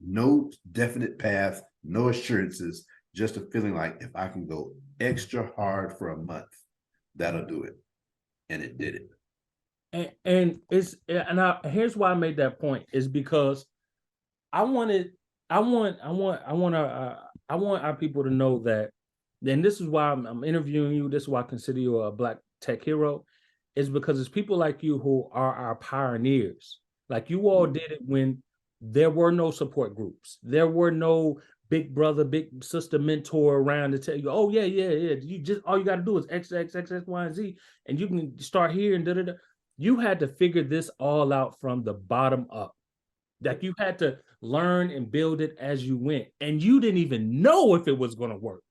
no definite path, no assurances, just a feeling like if I can go extra hard for a month, that'll do it. And it did it. Here's why I made that point is because I want our people to know that, and this is why I'm interviewing you. This is why I consider you a Black tech hero, is because it's people like you who are our pioneers. Like you all did it when there were no support groups. There were no big brother, big sister mentor around to tell you, oh yeah. You just, all you got to do is X, Y, and Z, and you can start here and da. You had to figure this all out from the bottom up. Like you had to learn and build it as you went. And you didn't even know if it was going to work.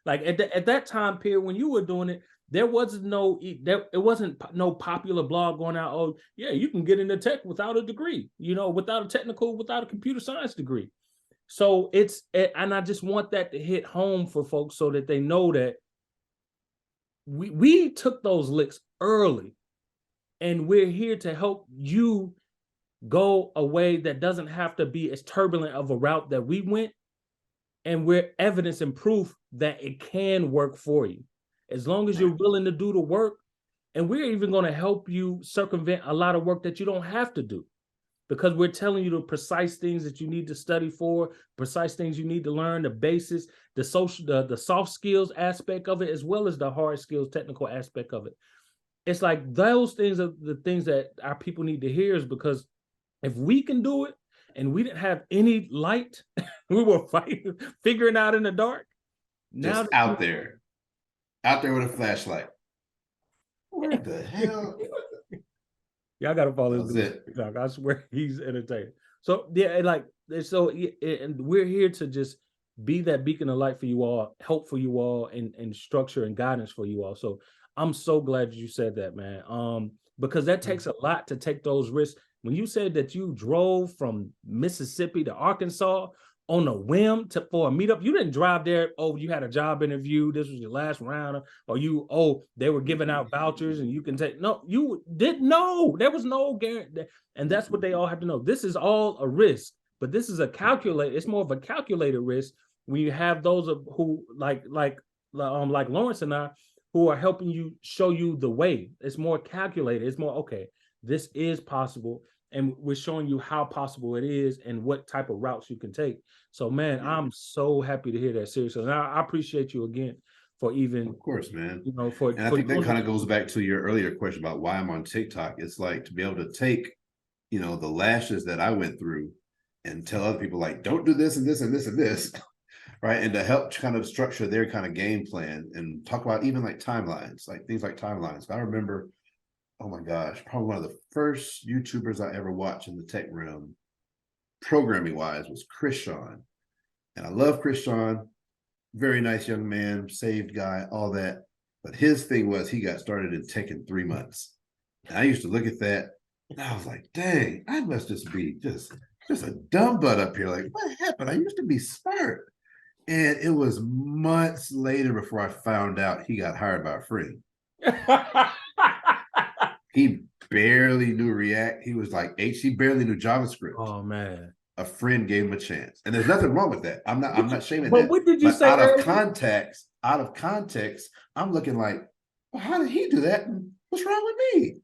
Like at that time period when you were doing it, it wasn't no popular blog going out, oh, yeah, you can get into tech without a degree, without a computer science degree. So and I just want that to hit home for folks so that they know that we took those licks early. And we're here to help you go a way that doesn't have to be as turbulent of a route that we went. And we're evidence and proof that it can work for you. As long as you're willing to do the work. And we're even going to help you circumvent a lot of work that you don't have to do. Because we're telling you the precise things that you need to study for, precise things you need to learn, the basis, the soft skills aspect of it, as well as the hard skills, technical aspect of it. It's like those things are the things that our people need to hear, is because if we can do it and we didn't have any light, we were figuring out in the dark. Just out there with a flashlight. Where the hell? Y'all got to follow this. I swear he's entertaining. So yeah, and we're here to just be that beacon of light for you all, help for you all, and structure and guidance for you all. So I'm so glad you said that, man. Because that takes a lot to take those risks. When you said that you drove from Mississippi to Arkansas on a whim for a meetup, you didn't drive there. Oh, you had a job interview. This was your last round, or they were giving out vouchers and you can take. No, you didn't know. There was no guarantee, and that's what they all have to know. This is all a risk, but this is a calculated. It's more of a calculated risk when you have those who like Lawrence and I, who are helping you, show you the way. It's more calculated. It's more, okay, this is possible. and we're showing you how possible it is and what type of routes you can take. So, man, I'm so happy to hear that. Seriously, and I appreciate you again for even, of course, man. you know, for and I think that kind of goes back to your earlier question about why I'm on TikTok. It's like to be able to take, you know, the lashes that I went through and tell other people like, don't do this and this and this and this, right? And to help kind of structure their kind of game plan and talk about even like timelines, like things like timelines. I remember, oh my gosh, probably one of the first YouTubers I ever watched in the tech realm, programming wise, was Chris Sean. And I love Chris Sean, very nice young man, saved guy, all that. But his thing was he got started in tech in 3 months. And I used to look at that and I was like, dang, I must just be just a dumb butt up here. Like, what happened? I used to be smart. And it was months later before I found out he got hired by a friend. He barely knew React. He was like he barely knew JavaScript. Oh man. A friend gave him a chance. And there's nothing wrong with that. I'm not shaming but that. What did you but say out earlier? Out of context, I'm looking like, well, how did he do that? And what's wrong with me?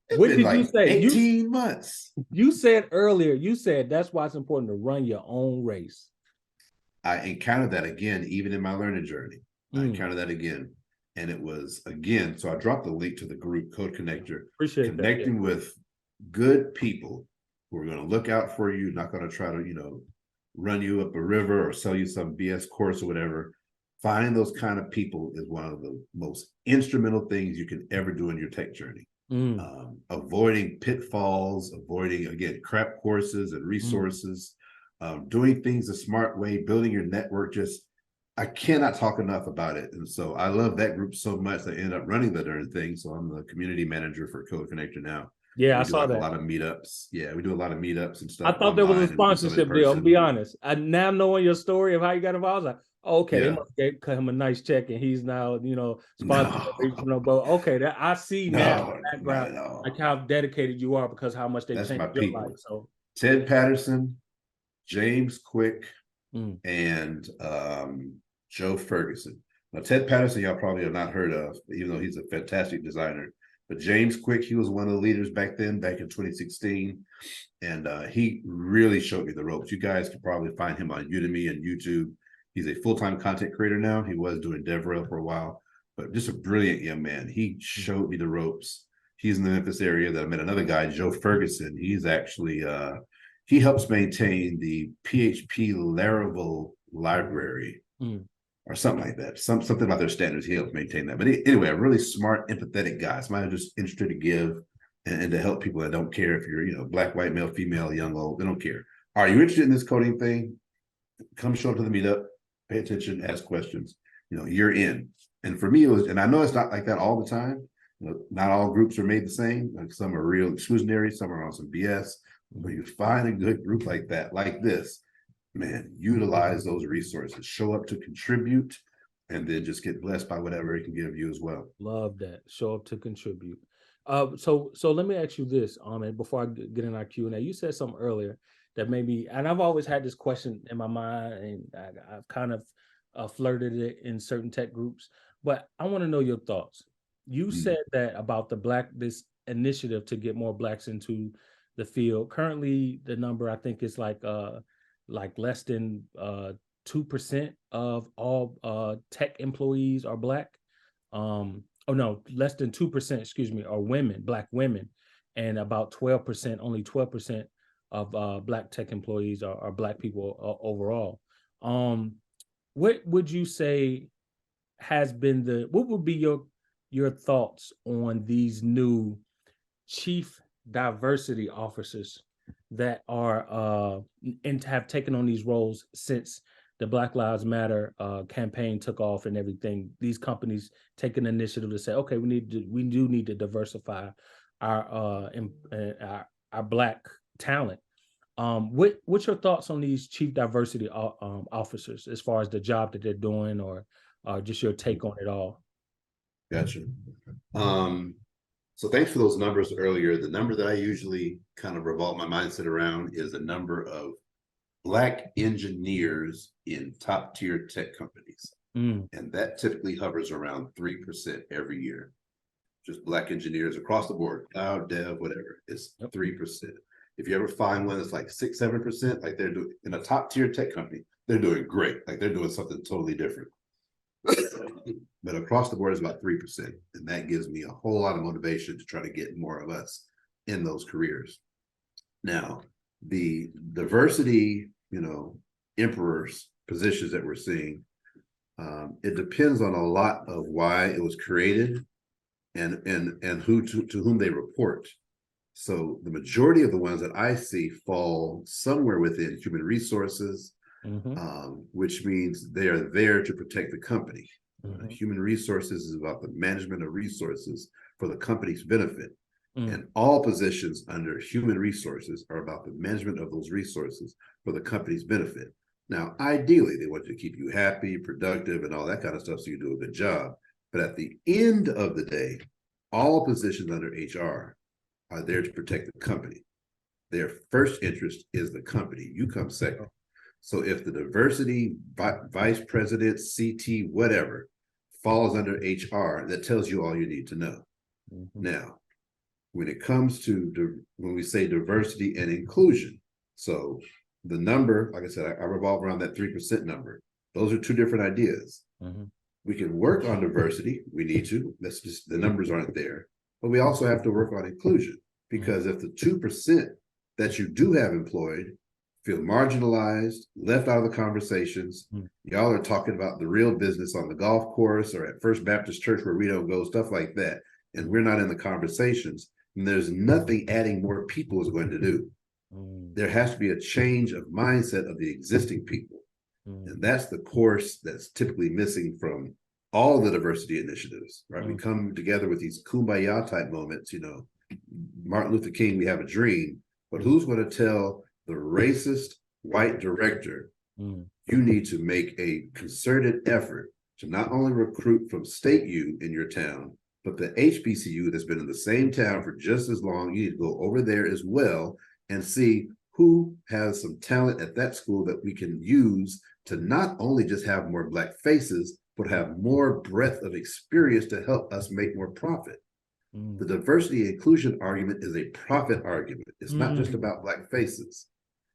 It's What been did like you say? 18 months. You said earlier, you said that's why it's important to run your own race. I encountered that again, even in my learning journey. I encountered that again. And it was again, so I dropped the link to the group Code Connector. Appreciate connecting that, yeah. with good people who are going to look out for you, not going to try to, you know, run you up a river or sell you some BS course or whatever. Finding those kind of people is one of the most instrumental things you can ever do in your tech journey. Avoiding pitfalls, avoiding, again, crap courses and resources, doing things the smart way, building your network. Just, I cannot talk enough about it. And so I love that group so much that I ended up running the darn thing. So I'm the community manager for Code Connector now. Yeah, I saw like that. a lot of meetups. Yeah, we do a lot of meetups and I stuff. thought there was a sponsorship deal. I'm gonna be honest. Now knowing your story of how you got involved, I was like, oh, okay, they must cut him a nice check, and he's now, you know, sponsored. No. But okay, that I see now in the background, like how dedicated you are because how much they changed your life. So Ted Patterson, James Quick, and Joe Ferguson. Now, Ted Patterson, y'all probably have not heard of, even though he's a fantastic designer. But James Quick, he was one of the leaders back in 2016. And he really showed me the ropes. You guys can probably find him on Udemy and YouTube. He's a full-time content creator now. He was doing DevRel for a while, but just a brilliant young man. He showed me the ropes. He's in the Memphis area. That I met another guy, Joe Ferguson. He's actually, he helps maintain the PHP Laravel library. Or something like that. Something about their standards. He helps maintain that. But anyway, a really smart, empathetic guy. Somebody who's just interested to give and to help people that don't care if you're, you know, black, white, male, female, young, old. They don't care. Are you interested in this coding thing? Come show up to the meetup. Pay attention. Ask questions. You know, you're in. And for me, it was, and I know it's not like that all the time. You know, not all groups are made the same. Like some are real exclusionary. Some are on some BS. But you find a good group like that, like this. Man, utilize those resources, show up to contribute, and then just get blessed by whatever it can give you as well. Love that. Show up to contribute. So let me ask you this, and before I get in our Q&A, you said something earlier that maybe, and I've always had this question in my mind, and I've kind of flirted it in certain tech groups, but I want to know your thoughts. You said that about this initiative to get more Blacks into the field. Currently, the number I think is like less than 2% of all tech employees are Black. Oh no, less than 2%, excuse me, are women, Black women, and about 12%, only 12% of Black tech employees are Black people overall. What would you say has been what would be your thoughts on these new chief diversity officers that are and have taken on these roles since the Black Lives Matter campaign took off and everything? These companies take an initiative to say, okay, we do need to diversify our Black talent. What's your thoughts on these chief diversity officers as far as the job that they're doing, or just your take on it all? Gotcha. So thanks for those numbers earlier. The number that I usually kind of revolve my mindset around is the number of Black engineers in top tier tech companies. And that typically hovers around 3% every year. Just Black engineers across the board, cloud, dev, whatever, it's 3%. If you ever find one that's like 6-7%, like they're doing in a top tier tech company, they're doing great. Like they're doing something totally different. But across the board is about 3%. And that gives me a whole lot of motivation to try to get more of us in those careers. Now, the diversity, emperors positions that we're seeing, it depends on a lot of why it was created and who to whom they report. So the majority of the ones that I see fall somewhere within human resources, which means they are there to protect the company. Human resources is about the management of resources for the company's benefit. And all positions under human resources are about the management of those resources for the company's benefit. Now, ideally, they want to keep you happy, productive, and all that kind of stuff so you do a good job. But at the end of the day, all positions under HR are there to protect the company. Their first interest is the company. You come second. So if the diversity, vice president, CT, whatever, falls under HR, that tells you all you need to know. Now, when it comes to when we say diversity and inclusion, so the number, like I said, I revolve around that 3% number. Those are two different ideas. We can work on diversity. We need to. That's just the numbers aren't there. But we also have to work on inclusion, because if the 2% that you do have employed feel marginalized, left out of the conversations, y'all are talking about the real business on the golf course or at First Baptist Church where we don't go, stuff like that, and we're not in the conversations, and there's nothing adding more people is going to do. There has to be a change of mindset of the existing people. And that's the course that's typically missing from all the diversity initiatives, right? We come together with these kumbaya type moments, Martin Luther King, we have a dream, but who's going to tell the racist white director, you need to make a concerted effort to not only recruit from State U in your town, but the HBCU that's been in the same town for just as long, you need to go over there as well and see who has some talent at that school that we can use to not only just have more Black faces, but have more breadth of experience to help us make more profit. The diversity and inclusion argument is a profit argument. It's not just about Black faces.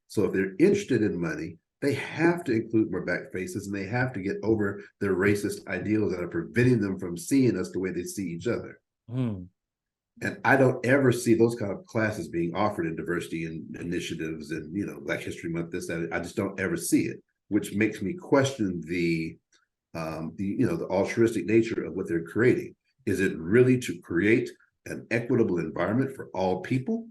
So if they're interested in money, they have to include more Black faces, and they have to get over their racist ideals that are preventing them from seeing us the way they see each other. And I don't ever see those kind of classes being offered in diversity initiatives and, Black History Month, this, that. I just don't ever see it, which makes me question the altruistic nature of what they're creating. Is it really to create an equitable environment for all people?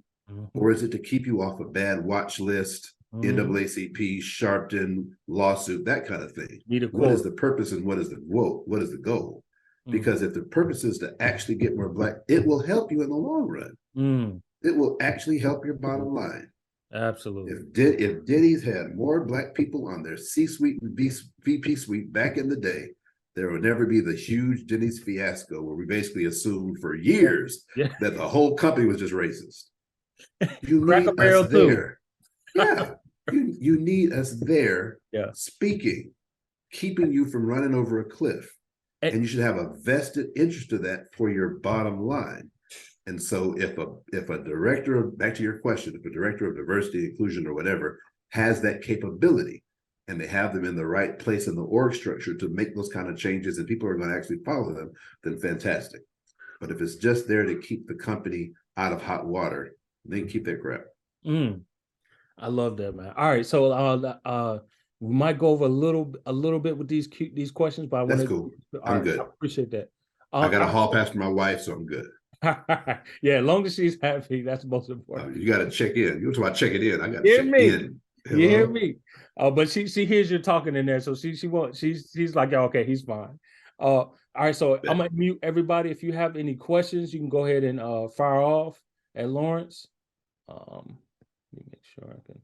Or is it to keep you off a bad watch list, NAACP, Sharpton, lawsuit, that kind of thing? What is the purpose and what is the goal? Because if the purpose is to actually get more Black, it will help you in the long run. It will actually help your bottom line. Absolutely. If Denny's had more Black people on their C-suite and VP suite back in the day, there would never be the huge Denny's fiasco where we basically assumed for years that the whole company was just racist. You need us there. Yeah. You need us there speaking, keeping you from running over a cliff. And you should have a vested interest of that for your bottom line. And so if a director of, back to your question, if a director of diversity, inclusion, or whatever has that capability, and they have them in the right place in the org structure to make those kind of changes and people are going to actually follow them, then fantastic. But if it's just there to keep the company out of hot water, then keep that crap. I love that, man. All right, so we might go over a little bit with these questions, but That's cool. I'm good. I appreciate that. I got a hall pass for my wife, so I'm good. Yeah, as long as she's happy, that's most important. You got to check in. You're talking about checking in. I got to check in. Hello? You hear me? But she hears you talking in there, so she's like, yeah, okay, he's fine. All right, so I'm gonna mute everybody. If you have any questions, you can go ahead and fire off at Lawrence. Let me make sure I can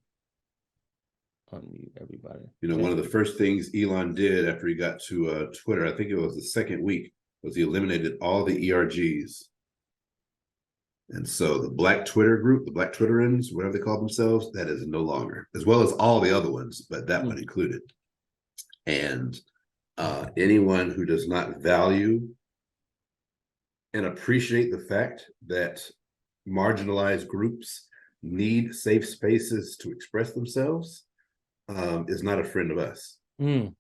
unmute everybody. One of the first things Elon did after he got to Twitter, I think it was the second week, was he eliminated all the ERGs. And so the Black Twitter group, the Black Twitterans, whatever they call themselves, that is no longer, as well as all the other ones, but that one included. And anyone who does not value and appreciate the fact that marginalized groups need safe spaces to express themselves is not a friend of us. No,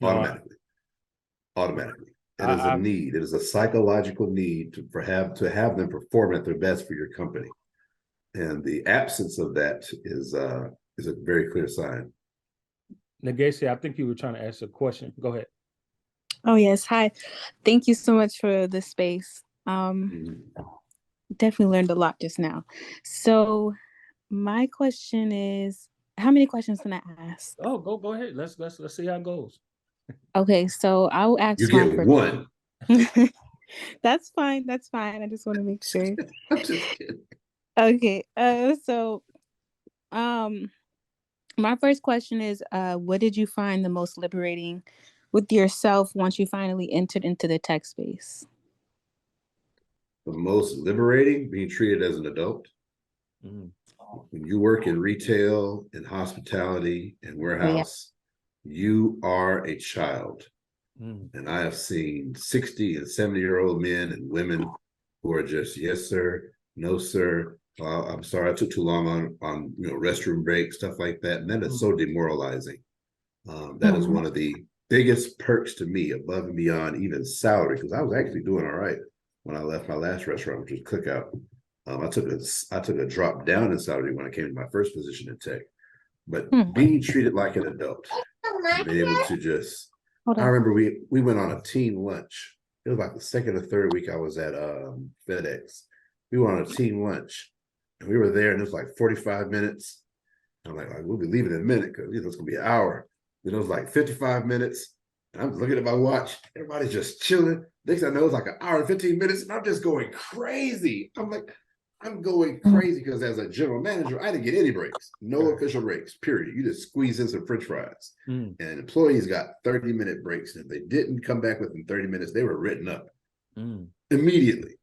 Automatically. It is a need. It is a psychological need to have them perform at their best for your company. And the absence of that is a very clear sign. Negesi, I think you were trying to ask a question. Go ahead. Oh, yes. Hi. Thank you so much for the space. Definitely learned a lot just now. So my question is, how many questions can I ask? Oh, go ahead. Let's see how it goes. Okay, so I'll ask you get one. That's fine. That's fine. I just want to make sure. I'm just kidding. Okay. My first question is, what did you find the most liberating with yourself once you finally entered into the tech space? The most liberating, being treated as an adult. When you work in retail and hospitality and warehouse, you are a child. And I have seen 60 and 70-year-old men and women who are just, yes, sir, no, sir. I'm sorry, I took too long on restroom breaks, stuff like that. And that is so demoralizing. That is one of the biggest perks to me, above and beyond even salary, because I was actually doing all right when I left my last restaurant, which was Cookout. I took a drop down in salary when I came to my first position in tech. But being treated like an adult, being able to just, I remember we went on a team lunch. It was like the second or third week I was at FedEx. We went on a team lunch, and we were there, and it was like 45 minutes. I'm like we'll be leaving in a minute because it's gonna be an hour. Then it was like 55 minutes, and I'm looking at my watch. Everybody's just chilling. Next thing I know, it's like an hour and 15 minutes, and I'm just going crazy. I'm going crazy because as a general manager, I didn't get any breaks, no official breaks, period. You just squeeze in some French fries. And employees got 30-minute breaks. And if they didn't come back within 30 minutes, they were written up immediately.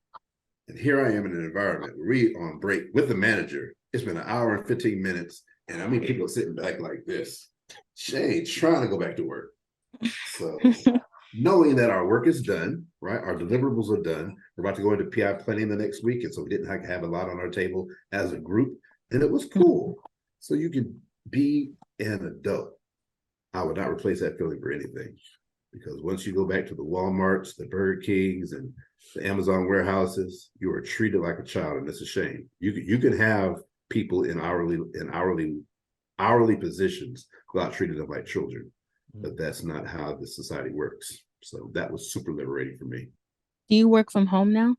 And here I am in an environment where we on break with the manager. It's been an hour and 15 minutes. And I mean, people are sitting back like this. Shane trying to go back to work. So knowing that our work is done, right? Our deliverables are done. We're about to go into PI planning the next week. And so we didn't have a lot on our table as a group. And it was cool. So you can be an adult. I would not replace that feeling for anything. Because once you go back to the Walmarts, the Burger Kings, and the Amazon warehouses, you are treated like a child, and it's a shame. You can have people in hourly positions without treating them like children, but that's not how the society works. So that was super liberating for me. Do you work from home now?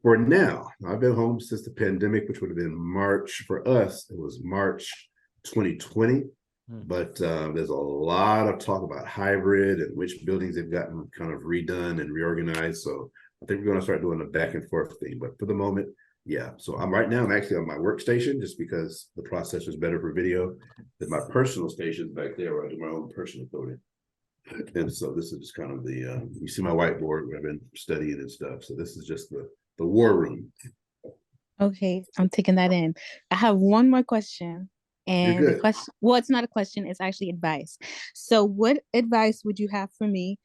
For now, I've been home since the pandemic, which would have been March. For us, it was March 2020. But there's a lot of talk about hybrid and which buildings they've gotten kind of redone and reorganized. So I think we're going to start doing a back and forth thing. But for the moment, yeah. So I'm actually on my workstation just because the processor is better for video than my personal station back there where I do my own personal coding. And so this is just kind of the, you see my whiteboard where I've been studying and stuff. So this is just the war room. Okay, I'm taking that in. I have one more question. And the question, well, it's not a question, it's actually advice. So what advice would you have for me?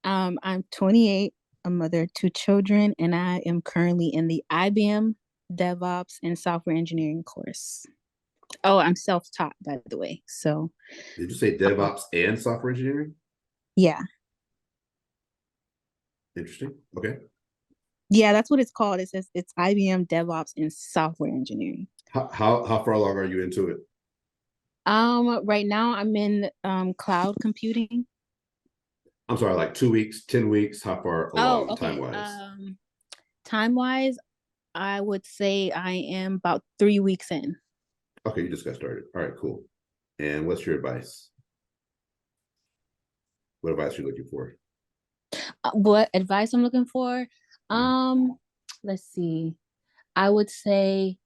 I'm 28, a mother of 2 children, and I am currently in the IBM DevOps and software engineering course. Oh, I'm self-taught, by the way. So did you say DevOps and software engineering? Yeah. Interesting. Okay. Yeah, that's what it's called. It says it's IBM DevOps and software engineering. How far along are you into it? Right now I'm in cloud computing. I'm sorry, like 2 weeks, 10 weeks. How far along time-wise? Time-wise, I would say I am about 3 weeks in. Okay, you just got started. All right, cool. And what's your advice? What advice are you looking for? What advice I'm looking for? Let's see. I would say,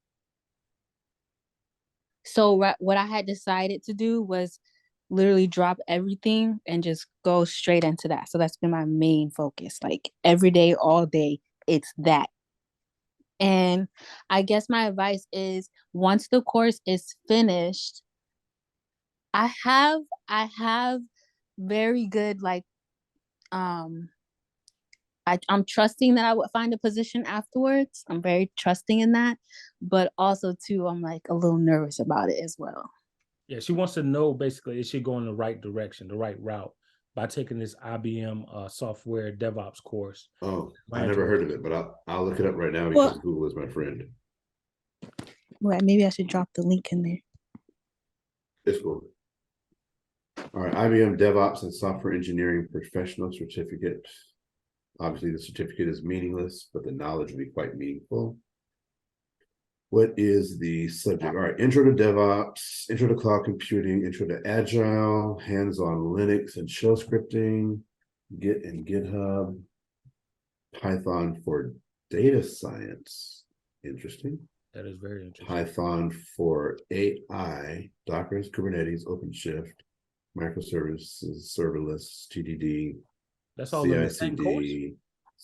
so what I had decided to do was literally drop everything and just go straight into that. So that's been my main focus. Like every day, all day, it's that. And I guess my advice is once the course is finished, I have very good I'm trusting that I would find a position afterwards. I'm very trusting in that, but also too, I'm like a little nervous about it as well. Yeah, she wants to know basically is she going the right direction, the right route by taking this IBM software DevOps course. Oh, I never heard of it, but I'll look it up right now because Google is my friend. Right, maybe I should drop the link in there. It's cool. All right, IBM DevOps and Software Engineering Professional Certificate. Obviously, the certificate is meaningless, but the knowledge will be quite meaningful. What is the subject? All right, intro to DevOps, intro to cloud computing, intro to Agile, hands-on Linux and shell scripting, Git and GitHub, Python for data science. Interesting. That is very interesting. Python for AI, Docker, Kubernetes, OpenShift, microservices, serverless, TDD. That's all in the same course?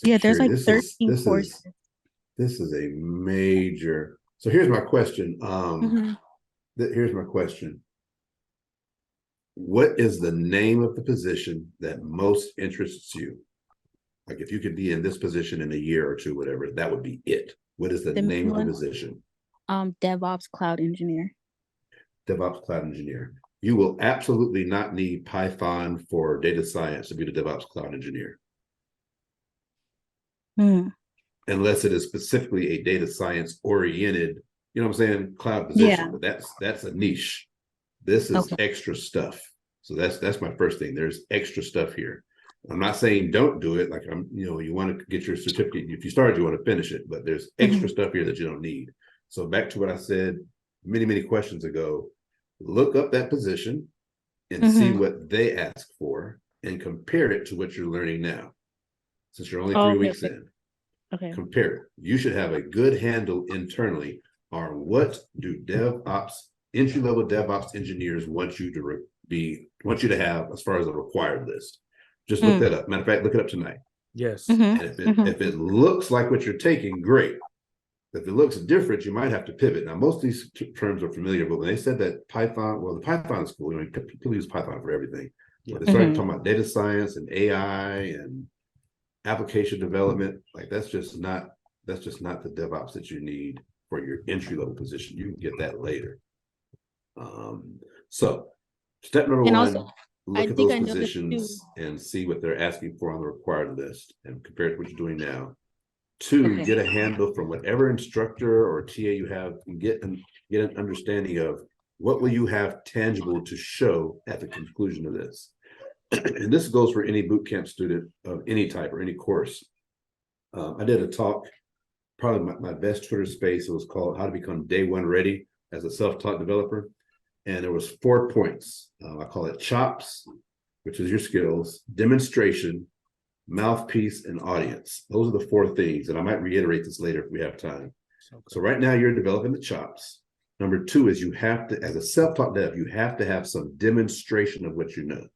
Yeah, there's like 13 courses. This is a major. So here's my question. Here's my question. What is the name of the position that most interests you? Like if you could be in this position in a year or two, whatever, that would be it. What is the name of the position? DevOps Cloud Engineer. DevOps Cloud Engineer. You will absolutely not need Python for data science to be the DevOps Cloud Engineer. Unless it is specifically a data science oriented, you know what I'm saying, cloud position. But that's a niche. This is extra stuff. So that's my first thing. There's extra stuff here. I'm not saying don't do it. Like you want to get your certificate. If you started, you want to finish it, but there's extra stuff here that you don't need. So back to what I said many questions ago, look up that position and see what they ask for and compare it to what you're learning now. Since you're only 3 weeks in. Compare it. You should have a good handle internally on what do DevOps, entry-level DevOps engineers want you to have as far as a required list. Just look that up. Matter of fact, look it up tonight. Yes. And if it looks like what you're taking, great. If it looks different, you might have to pivot. Now, most of these terms are familiar, but when they said that Python, well, the Python is cool. People use Python for everything. Yeah. When they started talking about data science and AI and application development, like that's just not the DevOps that you need for your entry-level position. You can get that later. So step number one, also, look at those positions and see what they're asking for on the required list and compare it to what you're doing now. 2, get a handle from whatever instructor or TA you have and get an understanding of what will you have tangible to show at the conclusion of this. And this goes for any boot camp student of any type or any course. I did a talk, probably my best Twitter space. It was called How to Become Day One Ready as a Self-Taught Developer. And there was 4 points. I call it chops, which is your skills, demonstration, mouthpiece, and audience. Those are the 4 things. And I might reiterate this later if we have time. So right now you're developing the chops. Number 2 is you have to, as a self-taught dev, you have to have some demonstration of what you know.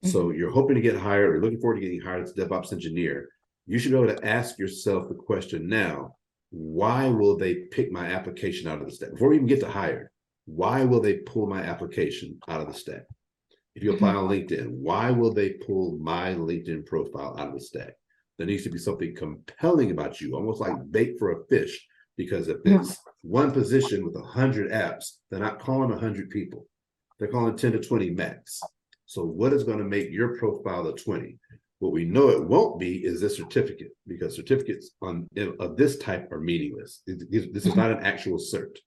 So you're hoping to get hired or looking forward to getting hired as a DevOps engineer. You should be able to ask yourself the question now, why will they pick my application out of the stack? Before we even get to hire, why will they pull my application out of the stack? If you apply on LinkedIn, why will they pull my LinkedIn profile out of the stack? There needs to be something compelling about you, almost like bait for a fish, because if it's one position with 100 apps, they're not calling 100 people. They're calling 10 to 20 max. So what is going to make your profile a 20? What we know it won't be is this certificate, because certificates of this type are meaningless. This is not an actual cert,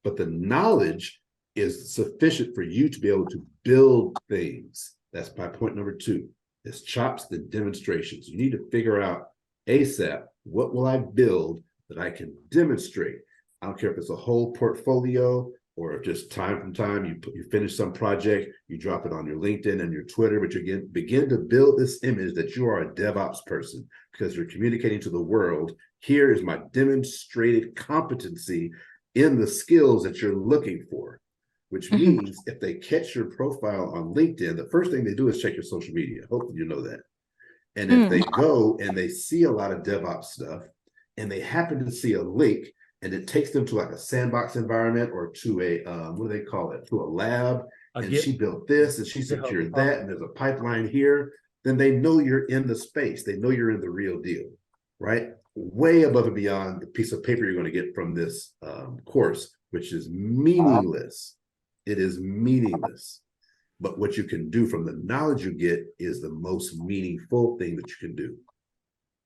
but the knowledge is sufficient for you to be able to build things. That's my point number 2. It's chops, the demonstrations. You need to figure out ASAP, what will I build that I can demonstrate? I don't care if it's a whole portfolio or just time from time, you finish some project, you drop it on your LinkedIn and your Twitter, but you begin to build this image that you are a DevOps person because you're communicating to the world. Here is my demonstrated competency in the skills that you're looking for, which means if they catch your profile on LinkedIn, the first thing they do is check your social media. Hopefully you know that. And if they go and they see a lot of DevOps stuff and they happen to see a link and it takes them to like a sandbox environment or to a, what do they call it? To a lab. And she built this and she secured that. And there's a pipeline here. then they know you're in the space. They know you're in the real deal, right? Way above and beyond the piece of paper you're going to get from this course, which is meaningless. It is meaningless. But what you can do from the knowledge you get is the most meaningful thing that you can do.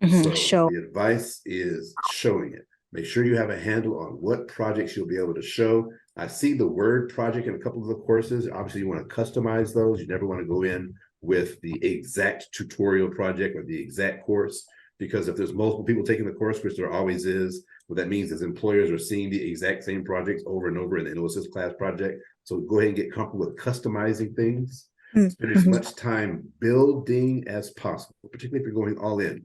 So the advice is showing it. Make sure you have a handle on what projects you'll be able to show. I see the word project in a couple of the courses. Obviously, you want to customize those. You never want to go in with the exact tutorial project or the exact course, because if there's multiple people taking the course, which there always is, what that means is employers are seeing the exact same projects over and over, and they know it's this class project. So go ahead and get comfortable with customizing things. Spend as much time building as possible, particularly if you're going all in.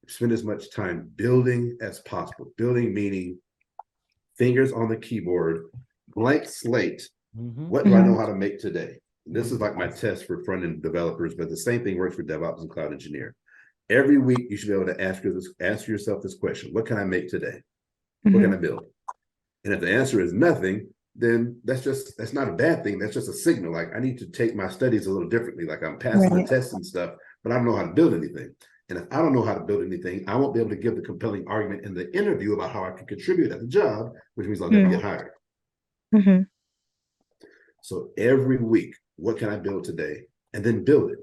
Spend as much time building as possible. Building meaning fingers on the keyboard, blank slate. What do I know how to make today? And this is like my test for front-end developers, but the same thing works for DevOps and cloud engineer. Every week, you should be able to ask yourself this question: what can I make today? What can I build? And if the answer is nothing, then that's not a bad thing. That's just a signal. Like, I need to take my studies a little differently. Like, I'm passing the tests and stuff, but I don't know how to build anything. And if I don't know how to build anything, I won't be able to give the compelling argument in the interview about how I can contribute at the job, which means I'll never get hired. So every week, what can I build today? And then build it.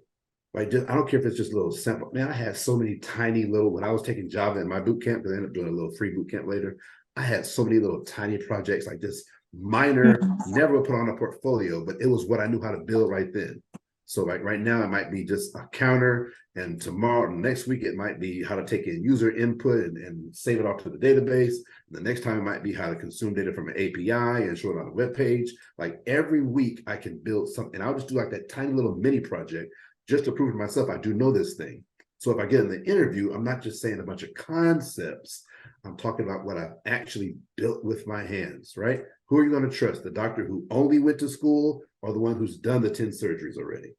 Right? I don't care if it's just a little sample. Man, I had so many tiny little, when I was taking Java in my boot camp, because I ended up doing a little free boot camp later, I had so many little tiny projects, like this minor, never put on a portfolio, but it was what I knew how to build right then. So like right now, it might be just a counter, and tomorrow, next week, it might be how to take in user input and save it off to the database. And the next time it might be how to consume data from an API and show it on a web page. Like every week I can build something. And I'll just do like that tiny little mini project just to prove to myself I do know this thing. So if I get in the interview, I'm not just saying a bunch of concepts. I'm talking about what I've actually built with my hands, right? Who are you going to trust? The doctor who only went to school, or the one who's done the 10 surgeries already?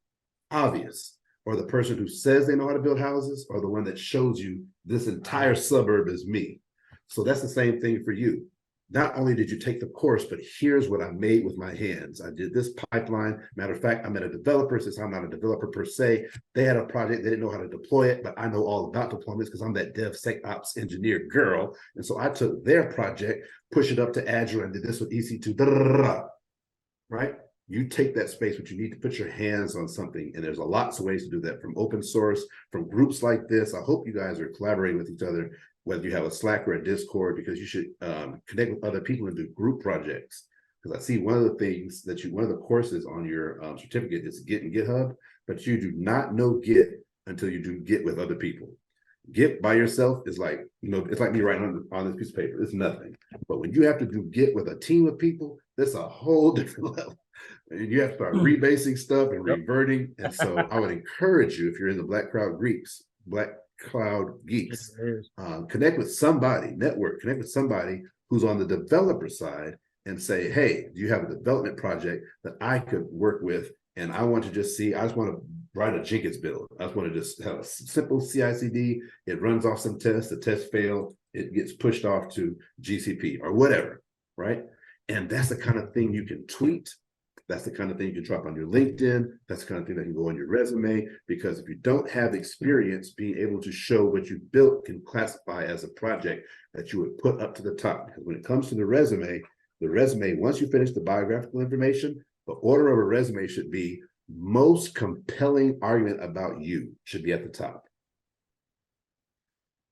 Obvious. Or the person who says they know how to build houses, or the one that shows you this entire suburb is me. So that's the same thing for you. Not only did you take the course, but here's what I made with my hands. I did this pipeline. Matter of fact, I met a developer. Since I'm not a developer per se, they had a project. They didn't know how to deploy it, but I know all about deployments because I'm that DevSecOps engineer girl. And so I took their project, pushed it up to Azure, and did this with EC2, right? You take that space, but you need to put your hands on something. And there's lots of ways to do that, from open source, from groups like this. I hope you guys are collaborating with each other, whether you have a Slack or a Discord, because you should connect with other people and do group projects. Because I see one of the things that one of the courses on your certificate is Git and GitHub, but you do not know Git until you do Git with other people. Git by yourself is like, it's like me writing on this piece of paper. It's nothing. But when you have to do Git with a team of people, that's a whole different level. And you have to start rebasing stuff and reverting. And so I would encourage you, if you're in the Black Cloud Geeks, connect with somebody, connect with somebody who's on the developer side and say, hey, do you have a development project that I could work with? And I want to just see, I just want to write a Jenkins build. I just want to just have a simple CI/CD. It runs off some tests, the tests fail, it gets pushed off to GCP or whatever, right? And that's the kind of thing you can tweet. That's the kind of thing you can drop on your LinkedIn. That's the kind of thing that can go on your resume, because if you don't have experience, being able to show what you built can classify as a project that you would put up to the top. Because when it comes to the resume, once you finish the biographical information, the order of a resume should be most compelling argument about you should be at the top.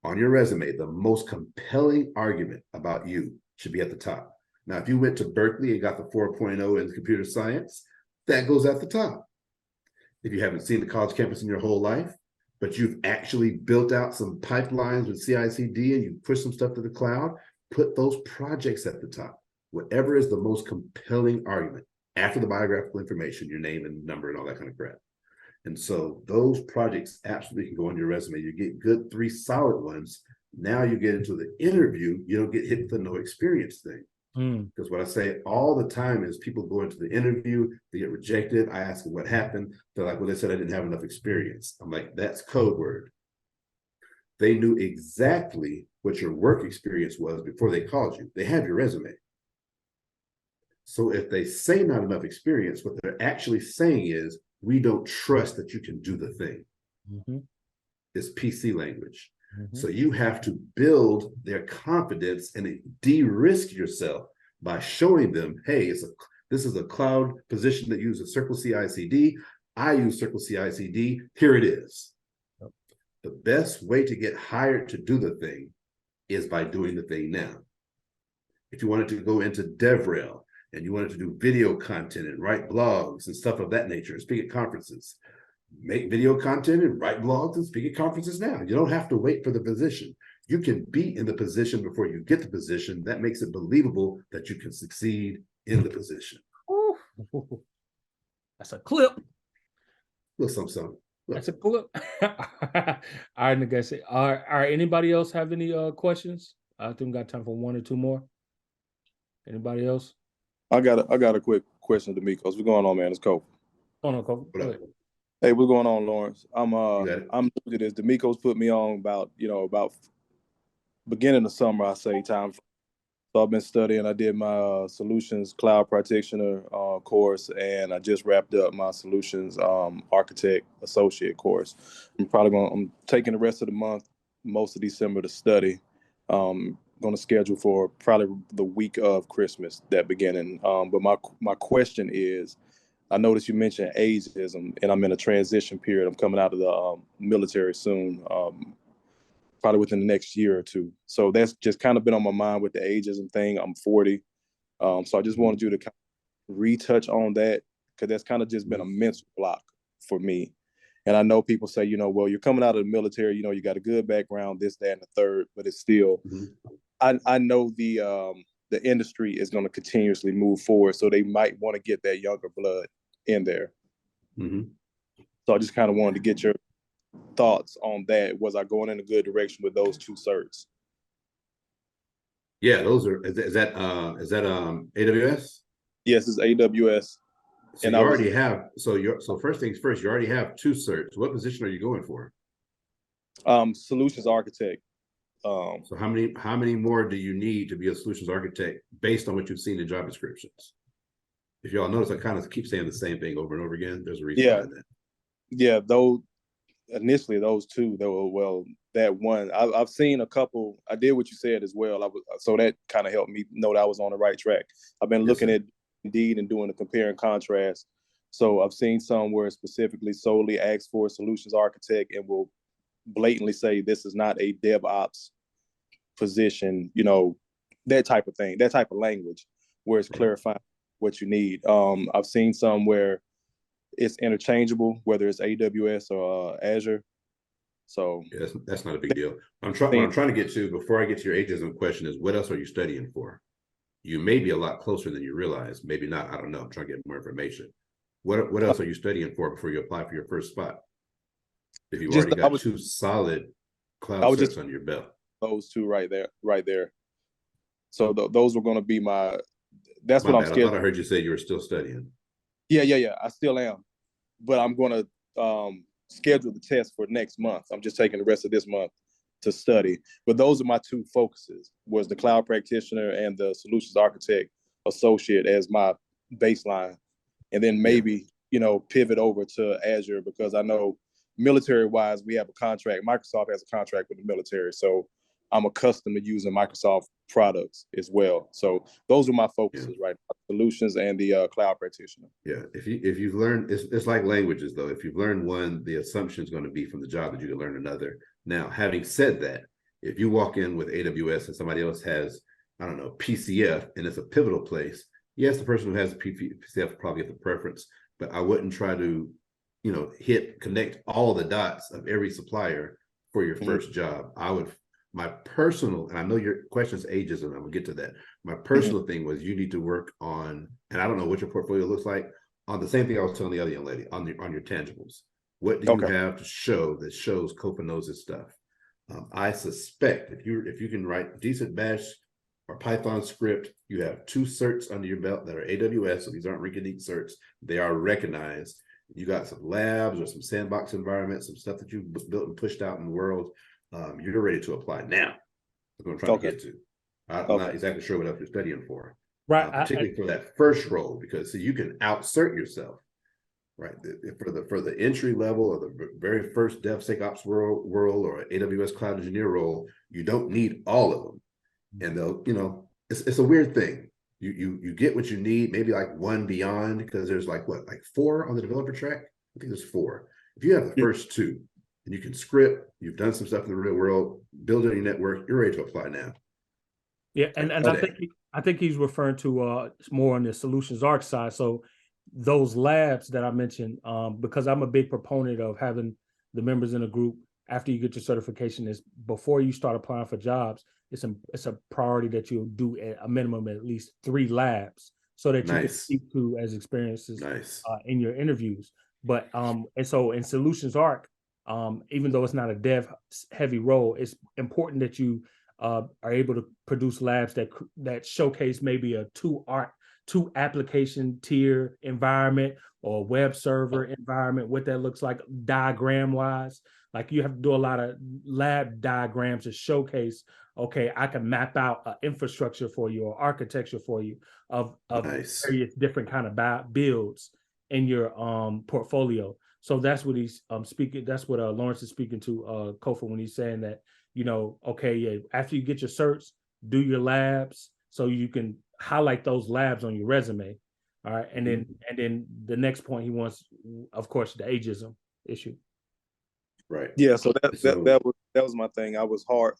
On your resume, the most compelling argument about you should be at the top. Now, if you went to Berkeley and got the 4.0 in computer science, that goes at the top. If you haven't seen the college campus in your whole life, but you've actually built out some pipelines with CI/CD and you push some stuff to the cloud, put those projects at the top. Whatever is the most compelling argument after the biographical information, your name and number and all that kind of crap. And so those projects absolutely can go on your resume. You get good 3 solid ones. Now you get into the interview, you don't get hit with the no experience thing. Because what I say all the time is people go into the interview, they get rejected. I ask them what happened. They're like, well, they said I didn't have enough experience. I'm like, that's code word. They knew exactly what your work experience was before they called you. They have your resume. So if they say not enough experience, what they're actually saying is we don't trust that you can do the thing. Mm-hmm. It's PC language. Mm-hmm. So you have to build their confidence and de-risk yourself by showing them, hey, this is a cloud position that uses Circle CI/CD. I use Circle CI/CD. Here it is. Yep. The best way to get hired to do the thing is by doing the thing now. If you wanted to go into DevRel and you wanted to do video content and write blogs and stuff of that nature, and speak at conferences, make video content and write blogs and speak at conferences now. You don't have to wait for the position. You can be in the position before you get the position. That makes it believable that you can succeed in the position. Ooh. That's a clip. Little something. That's a clip. All right, Nagase. All right. Anybody else have any questions? I think we got time for one or two more. Anybody else? I got a quick question to Mikos. What's going on, man? It's Cole. Oh no, Cole. Hey, what's going on, Lawrence? I'm new to this. D'Amico's put me on about beginning of summer, I say time. So I've been studying. I did my solutions cloud practitioner course, and I just wrapped up my solutions architect associate course. I'm taking the rest of the month, most of December, to study. Going to schedule for probably the week of Christmas, that beginning. But my question is, I noticed you mentioned ageism, and I'm in a transition period. I'm coming out of the military soon, probably within the next year or two. So that's just kind of been on my mind with the ageism thing. I'm 40. So I just wanted you to kind of retouch on that, because that's kind of just been a mental block for me. And I know people say, well, you're coming out of the military, you got a good background, this, that, and the third, but it's still, I know the industry is going to continuously move forward. So they might want to get that younger blood in there. So I just kind of wanted to get your thoughts on that. Was I going in a good direction with those two certs? Yeah, those are. Is that AWS? Yes, it's AWS. So and you already have. So first things first, you already have two certs. What position are you going for? Solutions architect. So how many more do you need to be a solutions architect based on what you've seen in job descriptions? If y'all notice, I kind of keep saying the same thing over and over again. There's a reason behind that. Yeah, initially those two, that one, I've seen a couple. I did what you said as well. So that kind of helped me know that I was on the right track. I've been looking at Indeed and doing a compare and contrast. So I've seen some where specifically solely asks for a solutions architect and will blatantly say this is not a DevOps position, that type of thing, that type of language where it's clarifying what you need. I've seen some where it's interchangeable, whether it's AWS or Azure. So yeah, that's not a big deal. What I'm trying to get to before I get to your ageism question is, what else are you studying for? You may be a lot closer than you realize. Maybe not. I don't know. I'm trying to get more information. What else are you studying for before you apply for your first spot? If you've already got two solid cloud certs under your belt. Those two right there. So those were going to be that's what I'm scared. I thought I heard you say you were still studying. Yeah. I still am. But I'm going to schedule the test for next month. I'm just taking the rest of this month to study. But those are my two focuses, was the cloud practitioner and the solutions architect associate as my baseline. And then maybe, pivot over to Azure, because I know military-wise, we have a contract. Microsoft has a contract with the military. So I'm accustomed to using Microsoft products as well. So those are my focuses right now, solutions and the cloud practitioner. Yeah, if you've learned, it's like languages though. If you've learned one, the assumption is going to be from the job that you can learn another. Now, having said that, if you walk in with AWS and somebody else has, I don't know, PCF, and it's a pivotal place, yes, the person who has PCF will probably get the preference, but I wouldn't try to, connect all the dots of every supplier for your first job. My personal, and I know your question is ageism, I'm gonna get to that. My personal thing was you need to work on, and I don't know what your portfolio looks like, on the same thing I was telling the other young lady, on your tangibles. What do you have to show that shows Copa knows his stuff? I suspect if you can write decent Bash or Python script, you have two certs under your belt that are AWS, so these aren't rinky-dink certs. They are recognized. You got some labs or some sandbox environments, some stuff that you built and pushed out in the world. You're ready to apply now. I'm going to try to get to. I'm not exactly sure what else you're studying for. Right. Particularly for that first role, because you can outsert yourself. Right. For the entry level or the very first DevSecOps role or AWS Cloud Engineer role, you don't need all of them. And they'll, it's a weird thing. You get what you need, maybe like one beyond, because there's like 4 on the developer track. I think there's 4. If you have the first 2 and you can script, you've done some stuff in the real world, build your network, you're ready to apply now. Yeah, and I think he's referring to more on the solutions arc side. So those labs that I mentioned, because I'm a big proponent of having the members in a group after you get your certification, is before you start applying for jobs, it's a priority that you do a minimum at least 3 labs so that you can speak to as experiences in your interviews. But and so in solutions arc, even though it's not a dev heavy role, it's important that you are able to produce labs that showcase maybe a 2 application tier environment or web server environment, what that looks like diagram wise. Like you have to do a lot of lab diagrams to showcase, okay, I can map out an infrastructure for you or architecture for you of various different kind of builds in your portfolio. So that's what he's speaking. That's what Lawrence is speaking to Kofa when he's saying that, okay, yeah, after you get your certs, do your labs so you can highlight those labs on your resume. All right. And then the next point he wants, of course, the ageism issue. Right. Yeah. So that was my thing. I was hard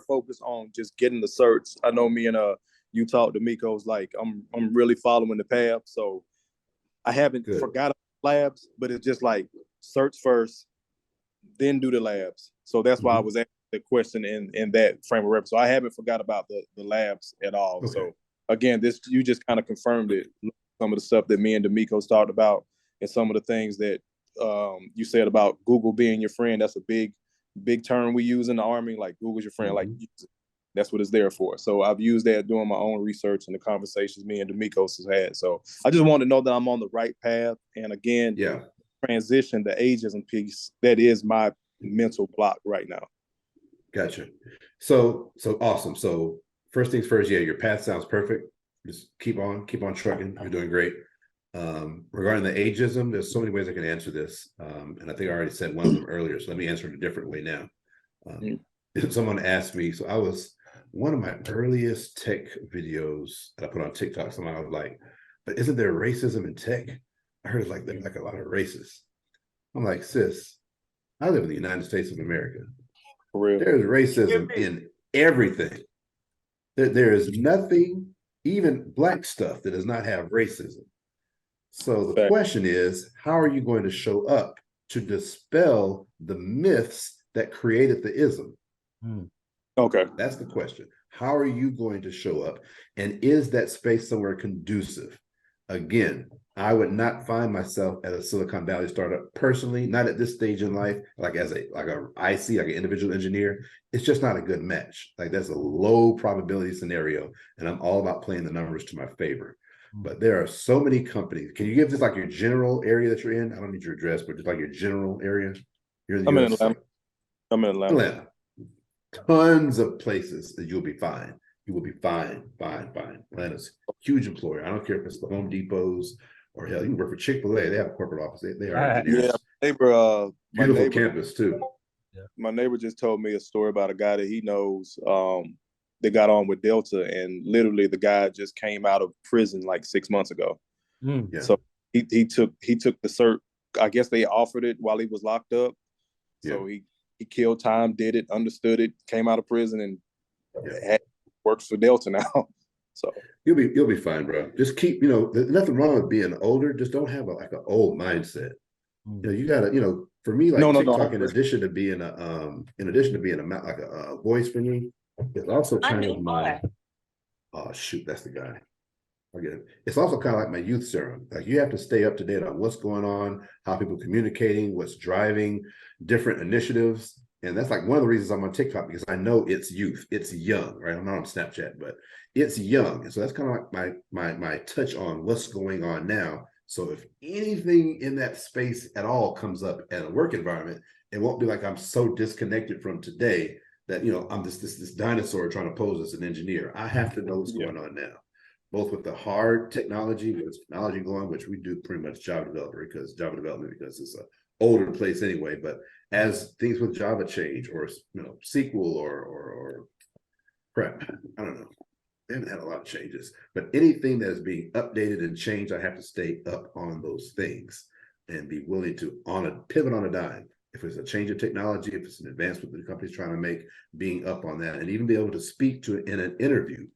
focused on just getting the certs. I know me and you talked to Miko's like I'm really following the path. So I haven't forgot about labs, but it's just like certs first, then do the labs. So that's why I was asking the question in that frame of reference. So I haven't forgot about the labs at all. Okay. So again, you just kind of confirmed it. Some of the stuff that me and D'Amico's talked about, and some of the things that you said about Google being your friend. That's a big term we use in the Army. Like Google's your friend. Like that's what it's there for. So I've used that doing my own research and the conversations me and D'Amico's has had. So I just want to know that I'm on the right path. And again, transition, the ageism piece, that is my mental block right now. Gotcha. So awesome. So first things first, your path sounds perfect. Just keep on trucking. You're doing great. Regarding the ageism, there's so many ways I can answer this. And I think I already said one of them earlier. So let me answer it a different way now. Someone asked me, so I was one of my earliest tech videos that I put on TikTok. Someone was like, but isn't there racism in tech? I heard there's like a lot of racists. I'm like, sis, I live in the United States of America. For real. There's racism in everything. There is nothing, even Black stuff, that does not have racism. So the question is, how are you going to show up to dispel the myths that created the ism? Okay. That's the question. How are you going to show up? And is that space somewhere conducive? Again, I would not find myself at a Silicon Valley startup personally, not at this stage in life, like as an individual engineer. It's just not a good match. Like that's a low probability scenario. And I'm all about playing the numbers to my favor. But there are so many companies. Can you give just like your general area that you're in? I don't need your address, but just like your general area. I'm in Atlanta. Tons of places that you'll be fine. You will be fine. Atlanta's a huge employer. I don't care if it's the Home Depots or hell, you can work for Chick-fil-A. They have a corporate office. They are engineers. Yeah, beautiful campus too. My neighbor just told me a story about a guy that he knows. They got on with Delta, and literally the guy just came out of prison like 6 months ago. So he took the cert. I guess they offered it while he was locked up. So he killed time, did it, understood it, came out of prison, and works for Delta now. So you'll be fine, bro. Just keep, there's nothing wrong with being older. Just don't have an old mindset. You gotta, for me, like TikTok, in addition to being a voice for me, it's also kind of my, oh shoot, that's the guy. Again, it's also kind of like my youth serum. Like you have to stay up to date on what's going on, how people are communicating, what's driving different initiatives. And that's like one of the reasons I'm on TikTok, because I know it's youth, it's young, right? I'm not on Snapchat, but it's young. And so that's kind of like my touch on what's going on now. So if anything in that space at all comes up in a work environment, it won't be like I'm so disconnected from today that, I'm this dinosaur trying to pose as an engineer. I have to know what's going on now. both with the hard technology, with technology going, which we do pretty much Java development because it's an older place anyway. But as things with Java change, or SQL or prep, I don't know. They haven't had a lot of changes, but anything that is being updated and changed, I have to stay up on those things and be willing to pivot on a dime. If it's a change of technology, if it's an advancement that the company's trying to make, being up on that, and even be able to speak to it in an interview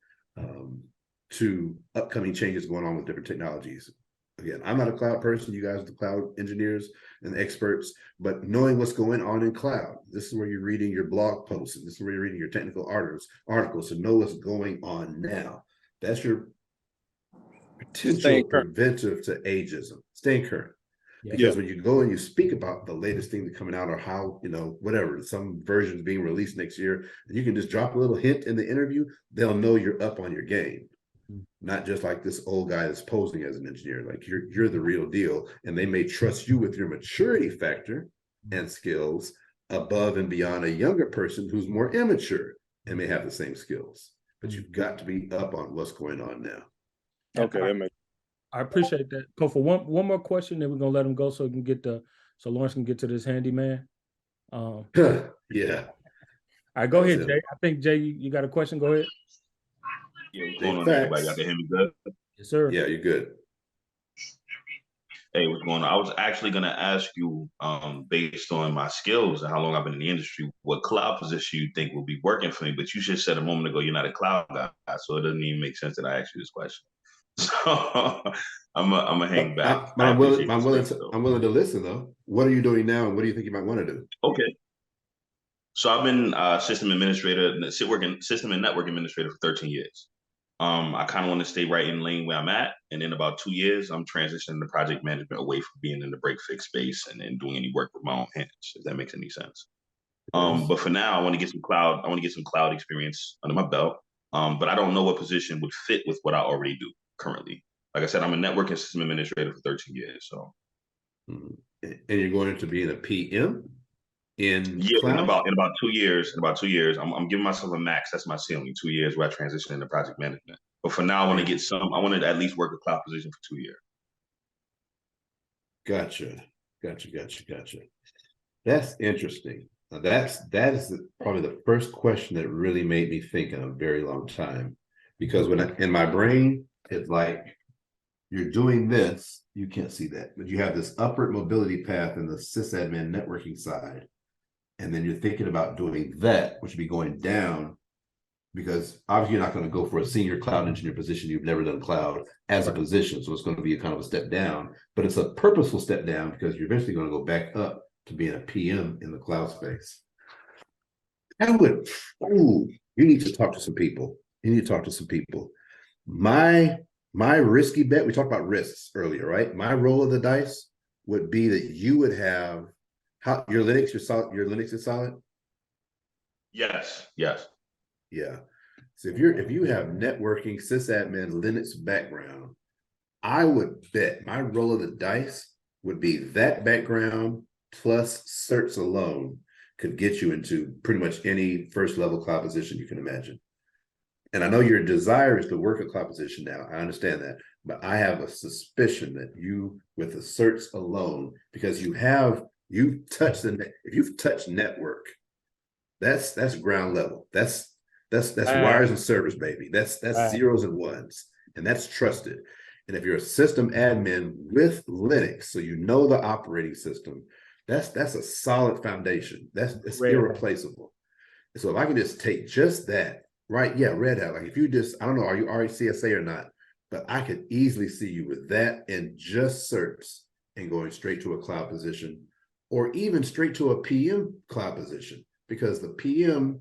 to upcoming changes going on with different technologies. Again, I'm not a cloud person. You guys are the cloud engineers and experts, but knowing what's going on in cloud, this is where you're reading your blog posts, and this is where you're reading your technical articles to know what's going on now. That's your potential preventive to ageism. Staying current. Because when you go and you speak about the latest thing that's coming out, or how, whatever, some versions being released next year, and you can just drop a little hint in the interview, they'll know you're up on your game. Not just like this old guy that's posing as an engineer. Like you're the real deal, and they may trust you with your maturity factor and skills above and beyond a younger person who's more immature and may have the same skills. But you've got to be up on what's going on now. Okay, I appreciate that. Go for one more question, then we're gonna let him go so we can so Lawrence can get to this handyman. Yeah. All right, go ahead, Jay. I think Jay, you got a question. Go ahead. Yeah, what's going on, everybody? Y'all can hear me good? Yes, sir. Yeah, you're good. Hey, what's going on? I was actually gonna ask you, based on my skills and how long I've been in the industry, what cloud position you think will be working for me. But you just said a moment ago you're not a cloud guy, so it doesn't even make sense that I asked you this question. So I'm gonna hang back. I'm willing to listen though. What are you doing now, and what do you think you might want to do? Okay. So I've been system and network administrator for 13 years. I kind of want to stay right in lane where I'm at. And in about 2 years, I'm transitioning to project management away from being in the break fix space and then doing any work with my own hands, if that makes any sense. But for now, I want to get some cloud experience under my belt. But I don't know what position would fit with what I already do currently. Like I said, I'm a network and system administrator for 13 years. So, and you're going to be in a PM in about 2 years. In about 2 years, I'm giving myself a max. That's my ceiling. 2 years where I transition into project management. But for now, I want to I want to at least work a cloud position for 2 years. Gotcha. That's interesting. Now that is probably the first question that really made me think in a very long time, because in my brain, it's like you're doing this, you can't see that, but you have this upward mobility path in the sysadmin networking side. And then you're thinking about doing that, which would be going down, because obviously you're not going to go for a senior cloud engineer position. You've never done cloud as a position. So it's going to be a kind of a step down, but it's a purposeful step down because you're eventually going to go back up to being a PM in the cloud space. You need to talk to some people. My risky bet, we talked about risks earlier, right? My roll of the dice would be that you would have your Linux is solid? Yes. Yeah. So if you have networking, sysadmin, Linux background, I would bet my roll of the dice would be that background plus certs alone could get you into pretty much any first level cloud position you can imagine. And I know your desire is to work a cloud position now. I understand that, but I have a suspicion that you, with the certs alone, because if you've touched network, that's ground level. That's wires and servers, baby. That's zeros and ones, and that's trusted. And if you're a system admin with Linux, so you know the operating system, that's a solid foundation. It's irreplaceable. So if I can just take just that, right? Yeah, Red Hat. Like if you I don't know, are you RCSA or not? But I could easily see you with that and just certs and going straight to a cloud position, or even straight to a PM cloud position, because the PM,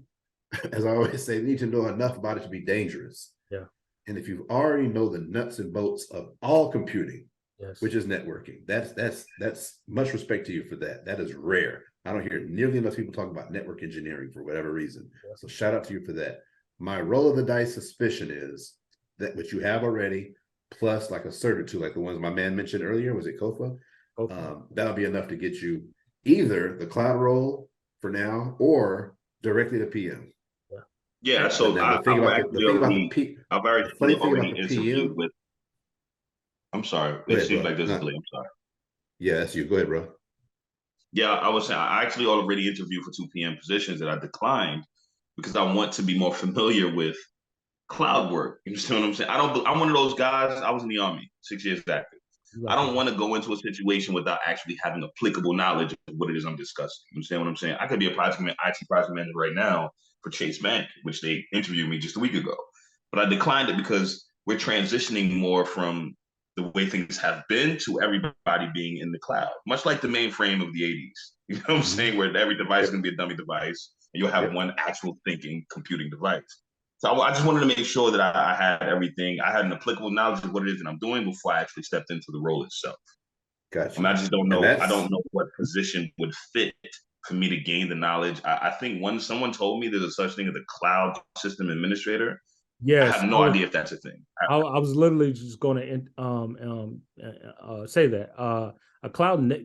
as I always say, need to know enough about it to be dangerous. Yeah. And if you already know the nuts and bolts of all computing, which is networking, that's much respect to you for that. That is rare. I don't hear nearly enough people talk about network engineering for whatever reason. Yeah. So shout out to you for that. My roll of the dice suspicion is that what you have already, plus like a cert or two, like the ones my man mentioned earlier, was it Kofa? That'll be enough to get you either the cloud role for now or directly to PM. Yeah. Yeah, so Now the thing about I've the funny actually thing about already the interviewed PM. with. I'm sorry. Go It ahead, seems bro. like there's a No, delay. I'm sorry. yeah, that's you. Go ahead, bro. Yeah, I was saying I actually already interviewed for 2 PM positions that I declined because I want to be more familiar with cloud work. You understand what I'm saying? I'm one of those guys. I was in the army, 6 years active. I don't want to go into a situation without actually having applicable knowledge of what it is I'm discussing. You understand what I'm saying? I could be a IT project manager right now for Chase Bank, which they interviewed me just a week ago. But I declined it because we're transitioning more from the way things have been to everybody being in the cloud, much like the mainframe of the 80s. You know what I'm saying? Where every device is going to be a dummy device and you'll have one actual thinking computing device. So I just wanted to make sure that I had everything. I had an applicable knowledge of what it is that I'm doing before I actually stepped into the role itself. Gotcha. I just don't know. I don't know what position would fit for me to gain the knowledge. I think someone told me there's a such thing as a cloud system administrator. Yes, I have no idea if that's a thing. I was literally just going to say that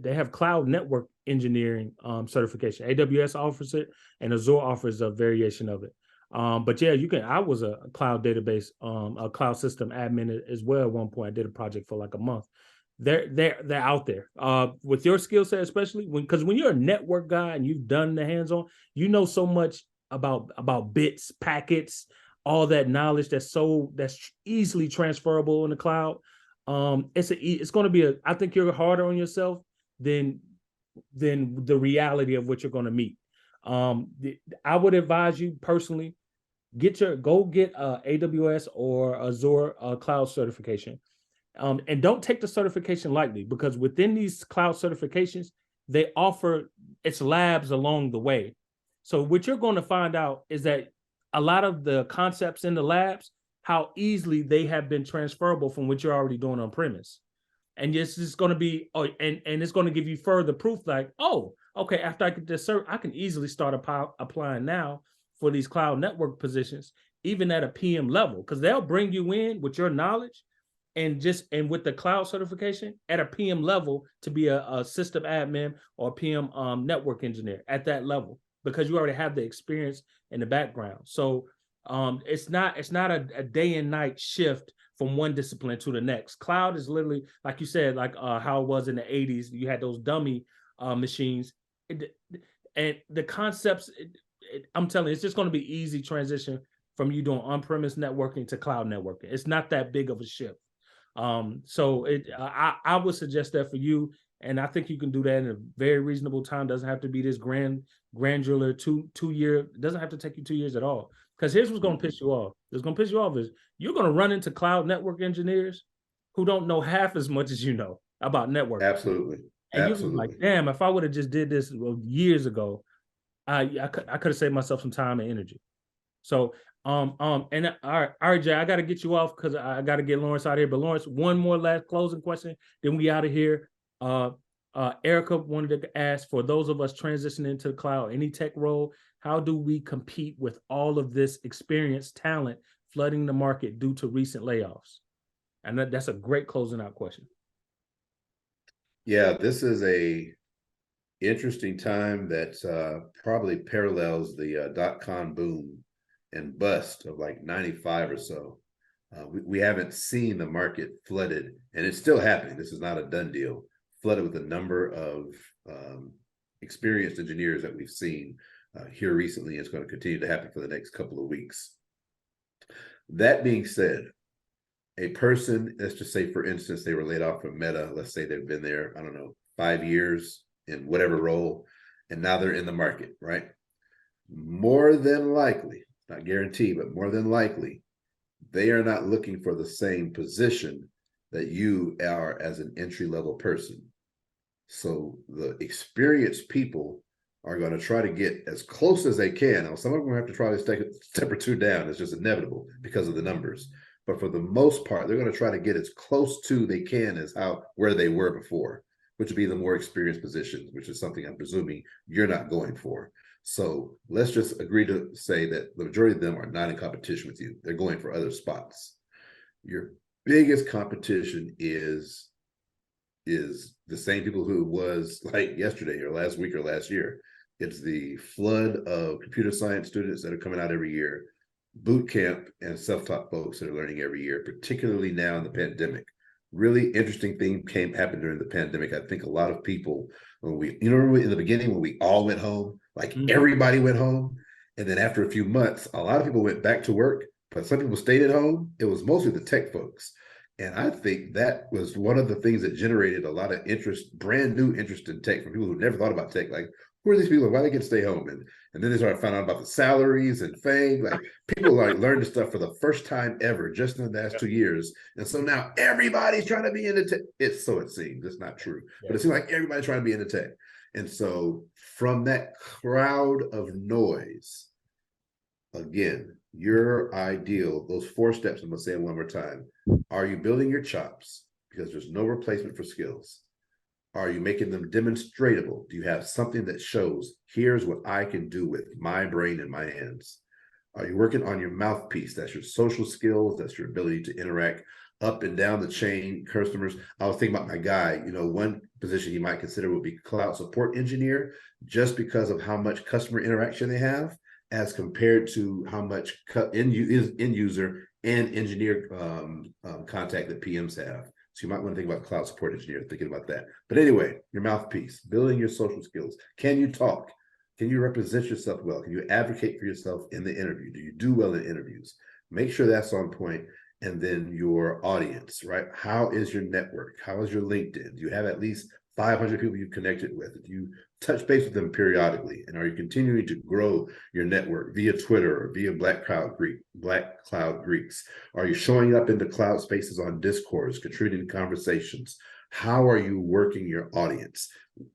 they have cloud network engineering certification. AWS offers it, and Azure offers a variation of it. But yeah, you can. I was a cloud database, a cloud system admin as well. At one point, I did a project for like a month. They're out there with your skill set, especially because when you're a network guy and you've done the hands-on, you know so much about bits, packets, all that knowledge that's easily transferable in the cloud. It's going to be I think you're harder on yourself than the reality of what you're going to meet. I would advise you personally go get AWS or Azure cloud certification. And don't take the certification lightly, because within these cloud certifications, they offer its labs along the way. So what you're going to find out is that a lot of the concepts in the labs, how easily they have been transferable from what you're already doing on premise. And it's just going to be, and it's going to give you further proof like, oh, okay, after I get this cert, I can easily start applying now for these cloud network positions, even at a PM level, because they'll bring you in with your knowledge and with the cloud certification at a PM level to be a system admin or PM network engineer at that level, because you already have the experience in the background. So it's not a day and night shift from one discipline to the next. Cloud is literally, like you said, like how it was in the 80s. You had those dummy machines. And the concepts, I'm telling you, it's just going to be easy transition from you doing on-premise networking to cloud networking. It's not that big of a shift. So I would suggest that for you, and I think you can do that in a very reasonable time. Doesn't have to be this granular two year. It doesn't have to take you 2 years at all. Because here's what's going to piss you off. What's going to piss you off is you're going to run into cloud network engineers who don't know half as much as you know about networking. Absolutely. And you're like, damn, if I would have just did this years ago, I could have saved myself some time and energy. So and all right, Jay, I got to get you off because I got to get Lawrence out of here. But Lawrence, one more last closing question, then we out of here. Erica wanted to ask, for those of us transitioning into the cloud, any tech role, how do we compete with all of this experienced talent flooding the market due to recent layoffs? And that's a great closing out question. Yeah, this is a interesting time that probably parallels the .com boom and bust of like 95 or so. We haven't seen the market flooded, and it's still happening. This is not a done deal. Flooded with a number of experienced engineers that we've seen here recently. It's going to continue to happen for the next couple of weeks. That being said, a person, let's just say, for instance, they were laid off from Meta. Let's say they've been there, I don't know, 5 years in whatever role, and now they're in the market, right? More than likely, not guaranteed, but more than likely, they are not looking for the same position that you are as an entry-level person. So the experienced people are going to try to get as close as they can. Now, some of them have to try to take a step or two down. It's just inevitable because of the numbers. But for the most part, they're going to try to get as close to they can as where they were before, which would be the more experienced positions, which is something I'm presuming you're not going for. So let's just agree to say that the majority of them are not in competition with you. They're going for other spots. Your biggest competition is the same people who was like yesterday or last week or last year. It's the flood of computer science students that are coming out every year. boot camp and self-taught folks that are learning every year, particularly now in the pandemic. Really interesting thing happened during the pandemic. I think a lot of people, when in the beginning when we all went home, like everybody went home, and then after a few months, a lot of people went back to work, but some people stayed at home. It was mostly the tech folks. And I think that was one of the things that generated a lot of interest, brand new interest in tech from people who never thought about tech. Like, who are these people? Why they get to stay home? And then they started finding out about the salaries and fame. Like, people like learned this stuff for the first time ever, just in the last 2 years. And so now everybody's trying to be into tech. It seems. It's not true, but it seems like everybody's trying to be into tech. And so from that crowd of noise, again, your ideal, those 4 steps, I'm going to say it one more time. Are you building your chops? Because there's no replacement for skills. Are you making them demonstratable? Do you have something that shows, here's what I can do with my brain and my hands? Are you working on your mouthpiece? That's your social skills. That's your ability to interact up and down the chain, customers. I was thinking about my guy, one position he might consider would be cloud support engineer, just because of how much customer interaction they have as compared to how much end user and engineer contact that PMs have. So you might want to think about cloud support engineer, thinking about that. But anyway, your mouthpiece, building your social skills. Can you talk? Can you represent yourself well? Can you advocate for yourself in the interview? Do you do well in interviews? Make sure that's on point. And then your audience, right? How is your network? How is your LinkedIn? Do you have at least 500 people you've connected with? Do you touch base with them periodically? And are you continuing to grow your network via Twitter or via Black Cloud Greeks? Are you showing up in the cloud spaces on Discords, contributing to conversations? How are you working your audience?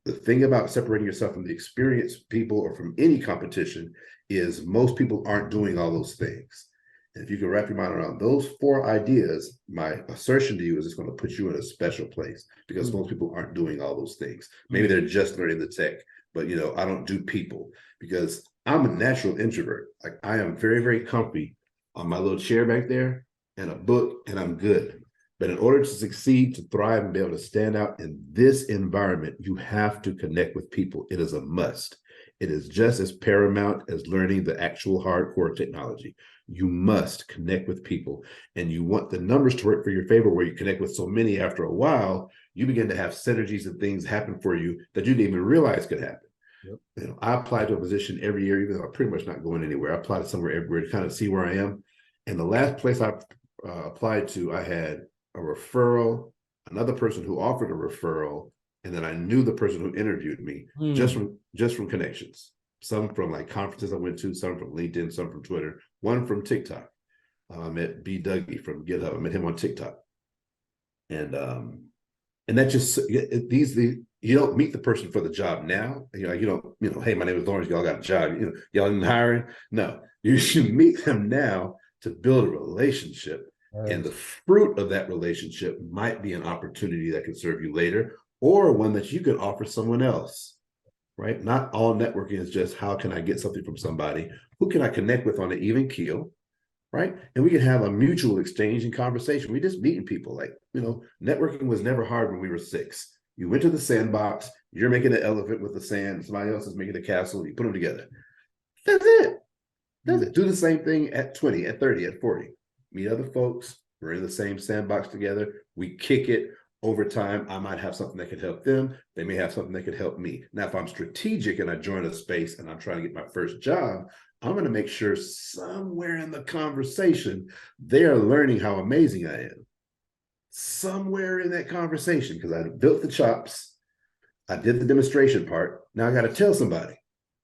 The thing about separating yourself from the experienced people or from any competition is most people aren't doing all those things. And if you can wrap your mind around those 4 ideas, my assertion to you is it's going to put you in a special place, because most people aren't doing all those things. Maybe they're just learning the tech, but I don't do people because I'm a natural introvert. Like, I am very, very comfy on my little chair back there and a book, and I'm good. But in order to succeed, to thrive, and be able to stand out in this environment, you have to connect with people. It is a must. It is just as paramount as learning the actual hardcore technology. You must connect with people, and you want the numbers to work for your favor, where you connect with so many. After a while, you begin to have synergies and things happen for you that you didn't even realize could happen. Yep. I apply to a position every year, even though I'm pretty much not going anywhere. I apply to somewhere everywhere to kind of see where I am. And the last place I applied to, I had a referral, another person who offered a referral, and then I knew the person who interviewed me just from connections. Some from like conferences I went to, some from LinkedIn, some from Twitter, one from TikTok. I met B. Dougie from GitHub. I met him on TikTok. And that just, you don't meet the person for the job now. You don't, hey, my name is Lawrence, y'all got a job. Y'all in hiring? No, you should meet them now to build a relationship. Right. And the fruit of that relationship might be an opportunity that can serve you later, or one that you can offer someone else. Right? Not all networking is just how can I get something from somebody? Who can I connect with on an even keel? Right? And we can have a mutual exchange and conversation. We just meeting people. Like, networking was never hard when we were 6. You went to the sandbox, you're making an elephant with the sand, somebody else is making a castle, you put them together. That's it. That's it. Do the same thing at 20, at 30, at 40. Meet other folks. We're in the same sandbox together. We kick it. Over time, I might have something that could help them. They may have something that could help me. Now, if I'm strategic and I join a space and I'm trying to get my first job, I'm going to make sure somewhere in the conversation, they are learning how amazing I am. Somewhere in that conversation, because I built the chops, I did the demonstration part. Now I got to tell somebody.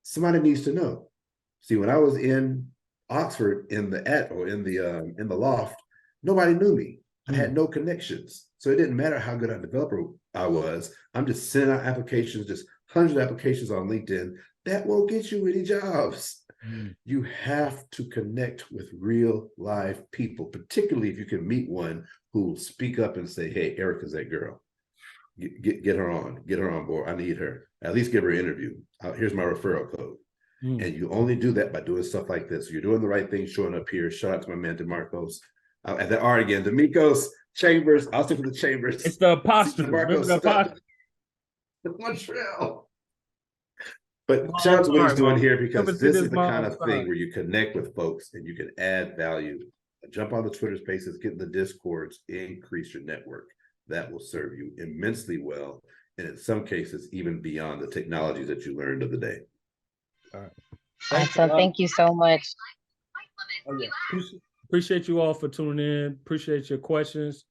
Somebody needs to know. See, when I was in Oxford in the loft, nobody knew me. I had no connections. So it didn't matter how good a developer I was. I'm just sending out applications, just hundreds of applications on LinkedIn. That won't get you any jobs. You have to connect with real live people, particularly if you can meet one who will speak up and say, hey, Erica's that girl. Get her on board. I need her. At least give her an interview. Here's my referral code. And you only do that by doing stuff like this. You're doing the right thing, showing up here. Shout out to my man, DeMarcos. At the R again, D'Amicos, Chambers. I'll stick with the Chambers. It's the apostrophe. Remember the apostrophe? Montreal. But shout out to what he's doing here, Never because see this this is the mom kind of side. thing where you connect with folks and you can add value. Jump on the Twitter spaces, get in the Discords, increase your network. That will serve you immensely well. And in some cases, even beyond the technologies that you learned of the day. All right. Awesome. Thank you so much. Oh, yeah. Appreciate you all for tuning in. Appreciate your questions.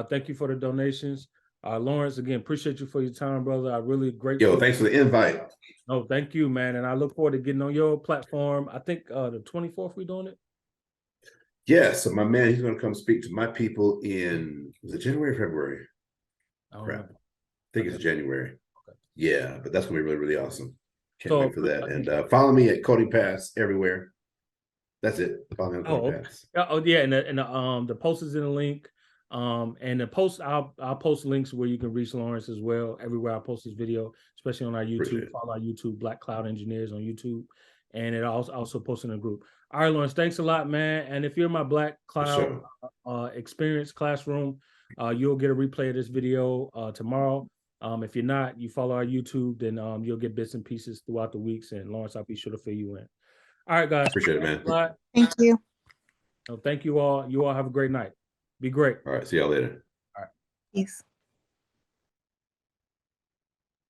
Thank you for the donations. Lawrence, again, appreciate you for your time, brother. I really grateful. Yo, thanks for the invite. No, thank you, man. And I look forward to getting on your platform. I think the 24th we're doing it. Yeah, so my man, he's going to come speak to my people in, was it January or February? Crap. I think it's January. Okay. Yeah, but that's going to be really, really awesome. Can't wait for that. And follow me at Coding Pass everywhere. That's it. Follow me on Coding Pass. Oh yeah, and the post is in the link. And the post, I'll post links where you can reach Lawrence as well. Everywhere I post this video, especially on our YouTube. Follow our YouTube, Black Cloud Engineers on YouTube, and it also posts in a group. All right, Lawrence, thanks a lot, man. And if you're in my Black Cloud Experience classroom, you'll get a replay of this video tomorrow. If you're not, you follow our YouTube, then you'll get bits and pieces throughout the weeks. And Lawrence, I'll be sure to fill you in. All right, guys. Appreciate it, man. Thank you. Thank you all. You all have a great night. Be great. All right. See y'all later. All right. Peace.